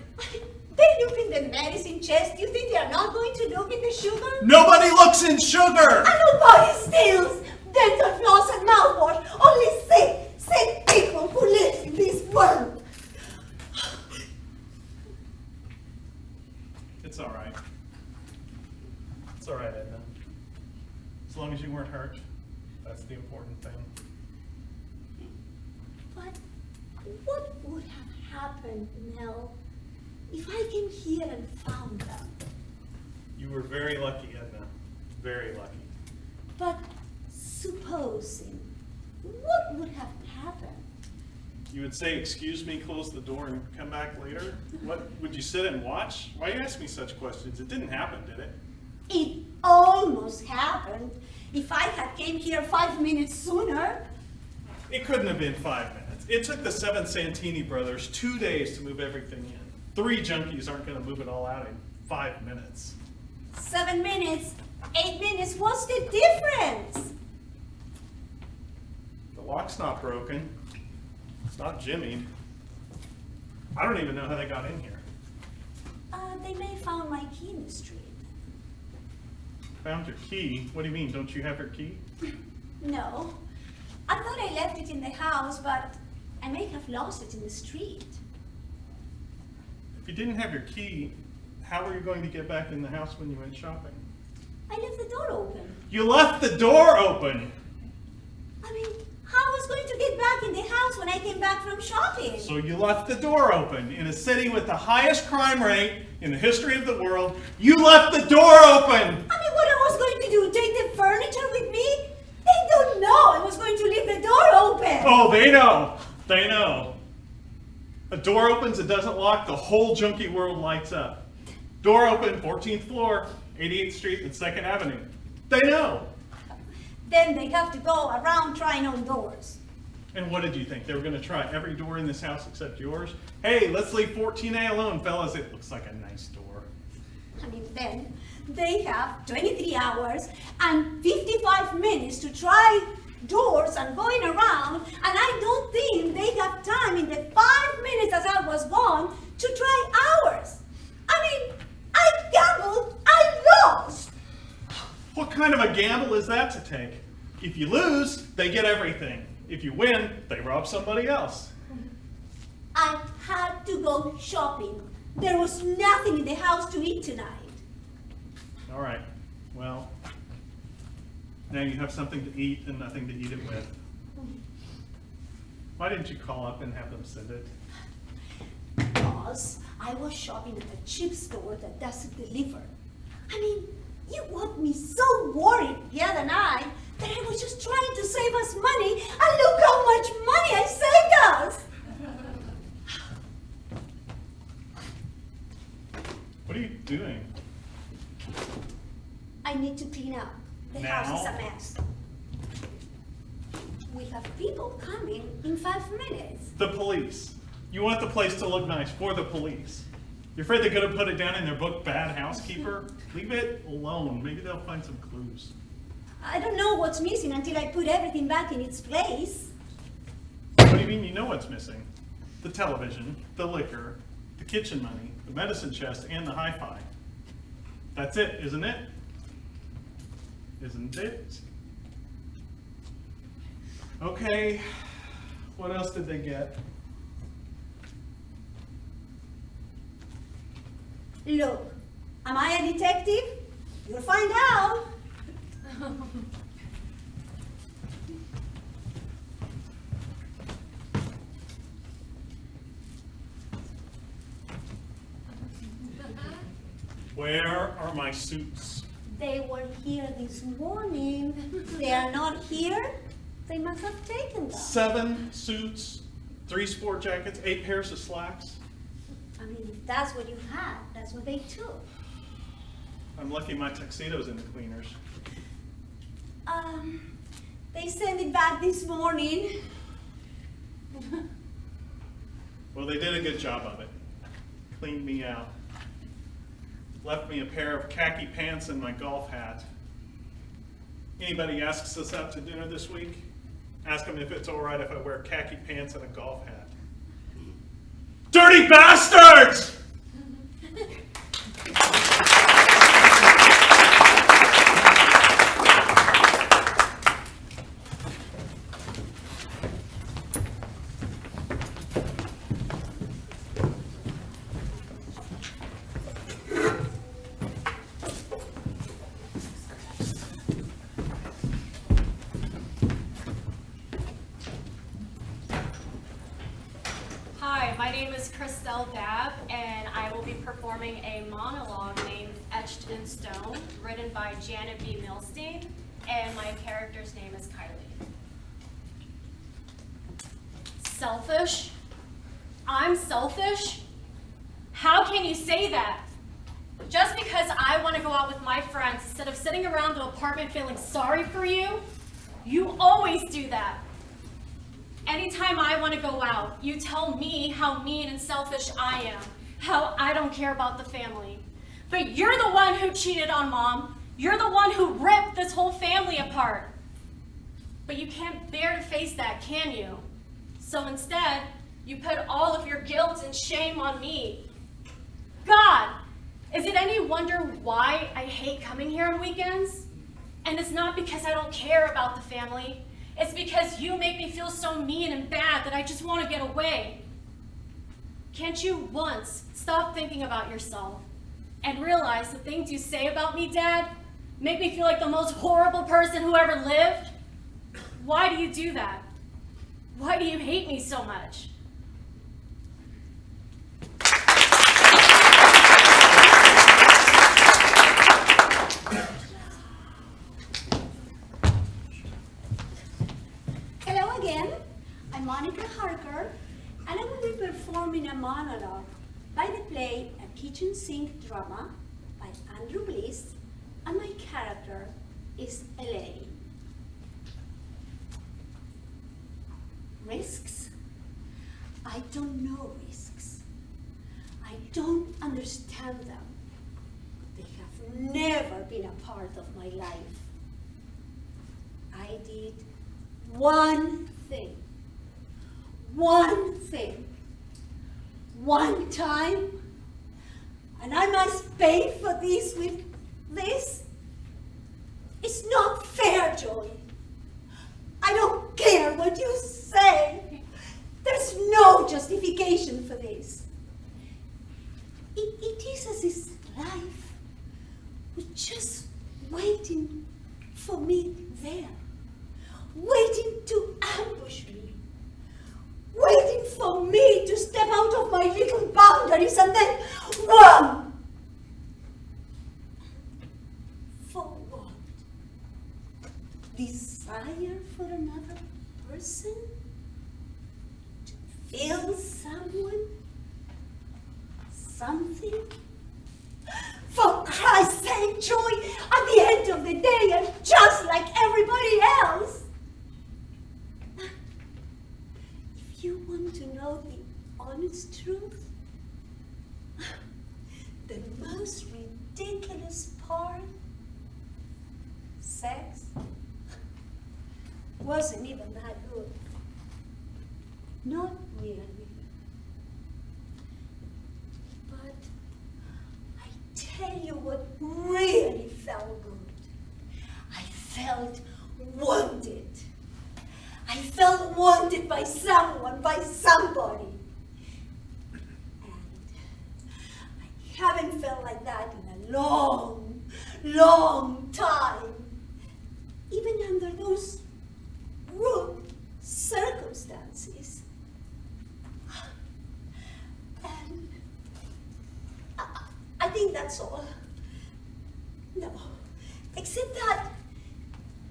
They look in the medicine chest. You think they are not going to look in the sugar? Nobody looks in sugar! And nobody steals dental floss and mouthwash. Only sick people who live in this world. It's all right. It's all right, Edna. As long as you weren't hurt, that's the important thing. But what would have happened, Nell, if I came here and found them? You were very lucky, Edna. Very lucky. But supposing, what would have happened? You would say, excuse me, close the door, and come back later? What, would you sit and watch? Why you ask me such questions? It didn't happen, did it? It almost happened. If I had came here 5 minutes sooner. It couldn't have been 5 minutes. It took the 7 Santini brothers 2 days to move everything in. 3 junkies aren't going to move it all out in 5 minutes. 7 minutes, 8 minutes, what's the difference? The lock's not broken. It's not jimmied. I don't even know how they got in here. They may have found my key in the street. Found your key? What do you mean? Don't you have your key? No. I thought I left it in the house, but I may have lost it in the street. If you didn't have your key, how were you going to get back in the house when you went shopping? I left the door open. You left the door open! I mean, how I was going to get back in the house when I came back from shopping? So you left the door open. In a city with the highest crime rate in the history of the world, you left the door open! I mean, what I was going to do, take the furniture with me? They don't know I was going to leave the door open. Oh, they know. They know. A door opens, it doesn't lock, the whole junkie world lights up. Door open, 14th floor, 88th Street and 2nd Avenue. They know. Then they have to go around trying on doors. And what did you think? They were going to try every door in this house except yours? Hey, let's leave 14A alone, fellas. It looks like a nice door. I mean, then they have 23 hours and 55 minutes to try doors and going around, and I don't think they have time in the 5 minutes as I was gone to try ours. I mean, I gambled, I lost. What kind of a gamble is that to take? If you lose, they get everything. If you win, they rob somebody else. I had to go shopping. There was nothing in the house to eat tonight. All right, well, now you have something to eat and nothing to eat it with. Why didn't you call up and have them send it? Because I was shopping at a cheap store that doesn't deliver. I mean, you got me so worried the other night that I was just trying to save us money, and look how much money I saved us! What are you doing? I need to clean up. The Now? house is a mess. We have people coming in 5 minutes. The police. You want the place to look nice for the police. You're afraid they're going to put it down in their book, Bad Housekeeper? Leave it alone. Maybe they'll find some clues. I don't know what's missing until I put everything back in its place. What do you mean you know what's missing? The television, the liquor, the kitchen money, the medicine chest, and the hi-fi. That's it, isn't it? Isn't it? Okay, what else did they get? Look, am I a detective? You'll find out. Where are my suits? They were here this morning. They are not here. They must have taken them. 7 suits, 3 sport jackets, 8 pairs of slacks. I mean, if that's what you had, that's what they took. I'm lucky my tuxedo's in the cleaners. They sent it back this morning. Well, they did a good job of it. Cleaned me out. Left me a pair of khaki pants and my golf hat. Anybody asks us out to dinner this week, ask them if it's all right if I wear khaki pants and a golf hat. Dirty bastards! Hi, my name is Christelle Dabb, and I will be performing a monologue named Etched in Stone, written by Janet B. Milstein, and my character's name is Kylie. Selfish? I'm selfish? How can you say that? Just because I want to go out with my friends instead of sitting around the apartment feeling sorry for you, you always do that. Anytime I want to go out, you tell me how mean and selfish I am, how I don't care about the family. But you're the one who cheated on Mom. You're the one who ripped this whole family apart. But you can't bear to face that, can you? So instead, you put all of your guilt and shame on me. God, is it any wonder why I hate coming here on weekends? And it's not because I don't care about the family. It's because you make me feel so mean and bad that I just want to get away. Can't you once stop thinking about yourself and realize the things you say about me, Dad, make me feel like the most horrible person who ever lived? Why do you do that? Why do you hate me so much? Hello again. I'm Monica Harker, and I will be performing a monologue by the play A Kitchen Sink Drama by Andrew Bliss, and my character is Elaine. Risks? I don't know risks. I don't understand them. They have never been a part of my life. I did one thing, one time, and I must pay for this with this? It's not fair, Joey. I don't care what you say. There's no justification for this. It is as if life was just waiting for me there, waiting to ambush me, waiting for me to step out of my little boundaries and then run. For what? Desire for another person? To feel someone? Something? For Christ's sake, Joy, at the end of the day, I'm just like everybody else. If you want to know the honest truth, the most ridiculous part, sex, wasn't even that good. Not really. But I tell you what really felt good. I felt wanted. I felt wanted by someone, by somebody. And I haven't felt like that in a long, long time. Even under those rude circumstances. And I think that's all. No, except that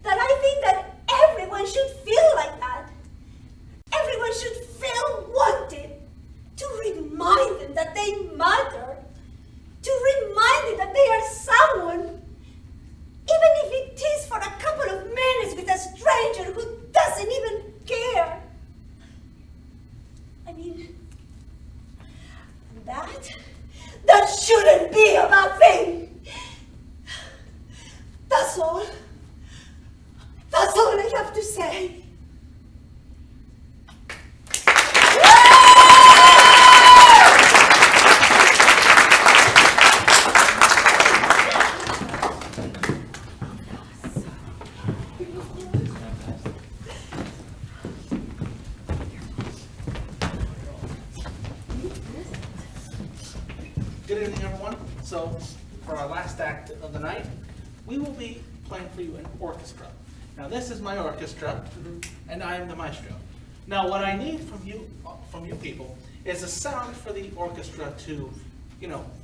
I think that everyone should feel like that. Everyone should feel wanted, to remind them that they matter, to remind them that they are someone, even if it is for a couple of minutes with a stranger who doesn't even care. I mean, that shouldn't be a bad thing. That's all. That's all I have to say. Good evening, everyone. So, for our last act of the night, we will be playing for you an orchestra. Now, this is my orchestra, and I am the maestro. Now, what I need from you people, is a sound for the orchestra to,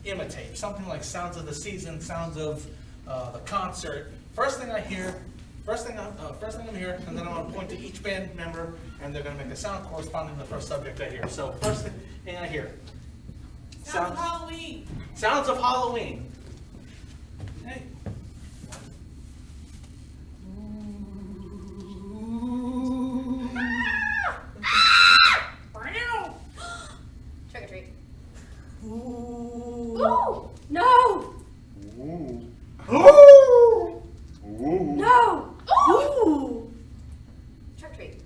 imitate. Something like sounds of the season, sounds of the concert. First thing I'm here, and then I'm going to point to each band member, and they're going to make a sound corresponding to the first subject I hear. So, first thing I hear. Sounds of Halloween. Sounds of Halloween. No! Ooh. No! Ooh! Trick or treat.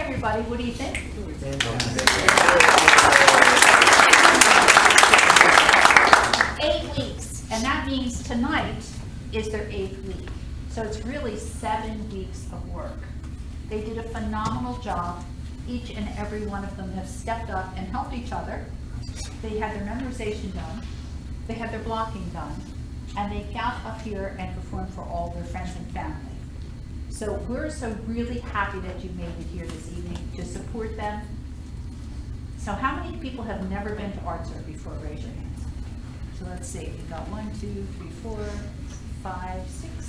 Everybody, what do you think? 8 weeks, and that means tonight is their 8th week. So it's really 7 weeks of work. They did a phenomenal job. Each and every one of them have stepped up and helped each other. They had their memorization done, they had their blocking done, and they got up here and performed for all their friends and family. So we're so really happy that you made it here this evening to support them. So how many people have never been to ArtServe before? Raise your hands. So let's see, we've got 1, 2, 3, 4, 5, 6,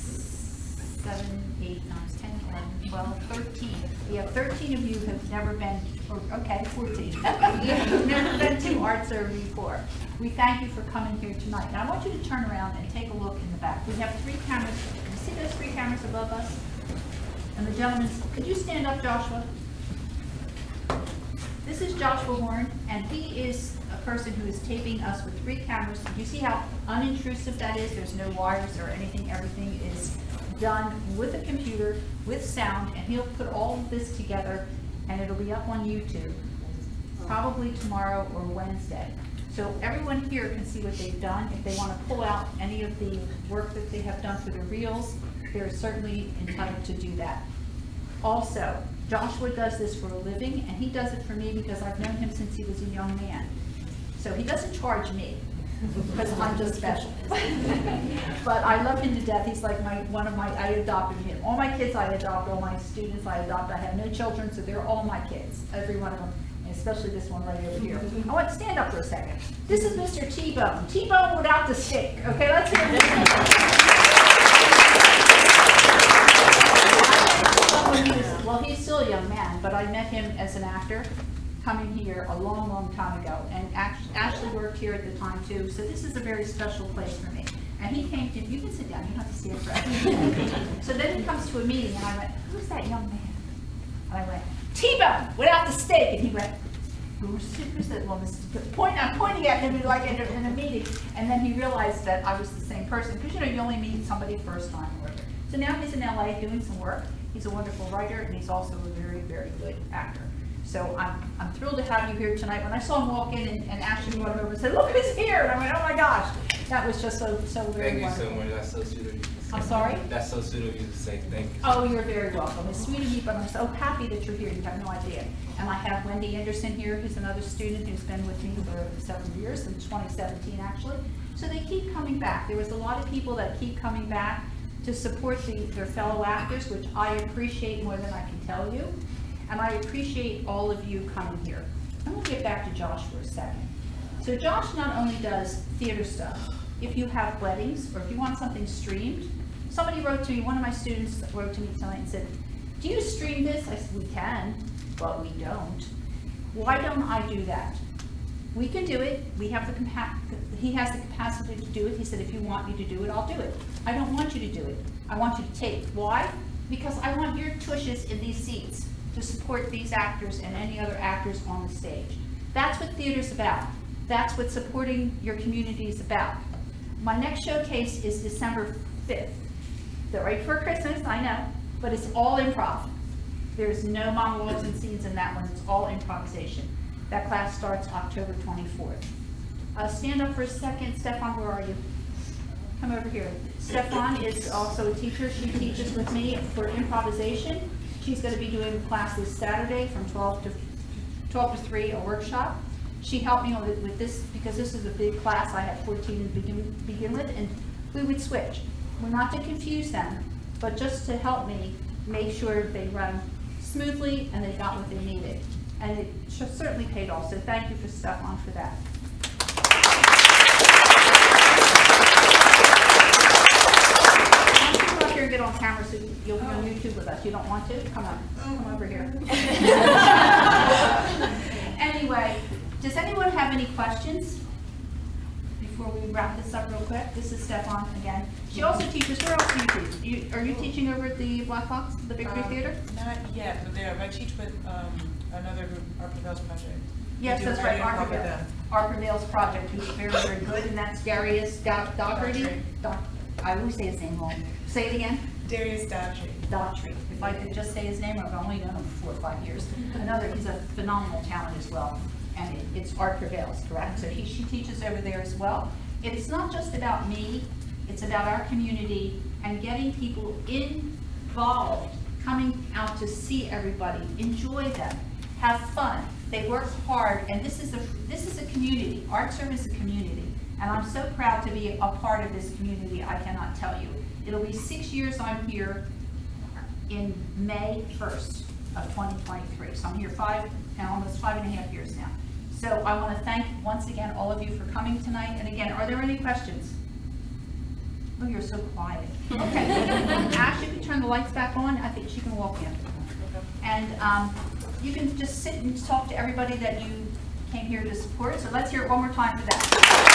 7, 8, 9, 10, 11, 12, 13. We have 13 of you who have never been, or okay, 14. Who've never been to ArtServe before. We thank you for coming here tonight. Now I want you to turn around and take a look in the back. We have 3 cameras. You see those 3 cameras above us? And the gentleman, could you stand up, Joshua? This is Joshua Warren, and he is a person who is taping us with 3 cameras. You see how unintrusive that is? There's no wires or anything. Everything is done with a computer, with sound, and he'll put all of this together, and it'll be up on YouTube, probably tomorrow or Wednesday. So everyone here can see what they've done. If they want to pull out any of the work that they have done for the reels, they're certainly entitled to do that. Also, Joshua does this for a living, and he does it for me because I've known him since he was a young man. So he doesn't charge me, because I'm just special. But I love him to death. He's like I adopted him. All my kids I adopt, all my students I adopt. I have no children, so they're all my kids, every one of them, and especially this one right over here. I want to stand up for a second. This is Mr. T-Bone. T-Bone without the stick. Okay, let's hear this. Well, he's still a young man, but I met him as an actor coming here a long, long time ago, and Ashley worked here at the time too, so this is a very special place for me. And he came to, you can sit down, you don't have to stand forever. So then he comes to a meeting, and I went, who's that young man? And I went, T-Bone, without the steak, and he went, who's that woman? I'm pointing at him like in a meeting, and then he realized that I was the same person, because you only meet somebody first time or whatever. So now he's in LA doing some work. He's a wonderful writer, and he's also a very, very good actor. So I'm thrilled to have you here tonight. When I saw him walk in and Ashley brought him over and said, look who's here, and I went, oh my gosh, that was just so very Thank you so wonderful. much. That's so sweet of you to say. I'm sorry? That's so sweet of you to say. Thank you. Oh, you're very welcome. It's sweet of you, but I'm so happy that you're here. You have no idea. And I have Wendy Anderson here, who's another student who's been with me for several years, since 2017 actually. So they keep coming back. There was a lot of people that keep coming back to support their fellow actors, which I appreciate more than I can tell you. And I appreciate all of you coming here. I'm gonna get back to Josh for a second. So Josh not only does theater stuff, if you have weddings or if you want something streamed, somebody wrote to me, one of my students wrote to me tonight and said, do you stream this? I said, we can, but we don't. Why don't I do that? We can do it. We have he has the capacity to do it. He said, if you want me to do it, I'll do it. I don't want you to do it. I want you to tape. Why? Because I want your tushes in these seats to support these actors and any other actors on the stage. That's what theater's about. That's what supporting your community is about. My next showcase is December 5th. They're right for Christmas, I know, but it's all improv. There's no monologues and scenes in that one. It's all improvisation. That class starts October 24th. Stand up for a second. Stefan, where are you? Come over here. Stefan is also a teacher. She teaches with me for improvisation. She's going to be doing a class this Saturday from 12 to 3, a workshop. She helped me with this because this is a big class. I had 14 to begin with, and we would switch. We're not to confuse them, but just to help me make sure they run smoothly and they got what they needed. And it certainly paid off, so thank you for Stefan for that. Why don't you go up here and get on camera so you'll be on YouTube with us? You don't want to? Come on, come over here. Anyway, does anyone have any questions before we wrap this up real quick? This is Stefan again. She also teaches, where else do you teach? Are you teaching over at the Black Box, the Big Three Theater? Not yet, but there, I teach with another group, Our Prevails Project. Yes, that's right, Our Prevails Project, who's very, very good, and that's Darius Daugherty. I always say his name wrong. Say it again. Darius Daugherty. If I could just say his name, I've only known him for 4 or 5 years. He's a phenomenal talent as well. And it's Art Prevails, correct? So she teaches over there as well. It's not just about me, it's about our community and getting people involved, coming out to see everybody, enjoy them, have fun. They work hard, and this is a community. Art Serve is a community, and I'm so proud to be a part of this community, I cannot tell you. It'll be 6 years I'm here in May 1st of 2023. So I'm here almost 5.5 years now. So I want to thank once again all of you for coming tonight. And again, are there any questions? Oh, you're so quiet. Okay. Ash, you can turn the lights back on. I think she can walk in. And you can just sit and talk to everybody that you came here to support. So let's hear it one more time for that.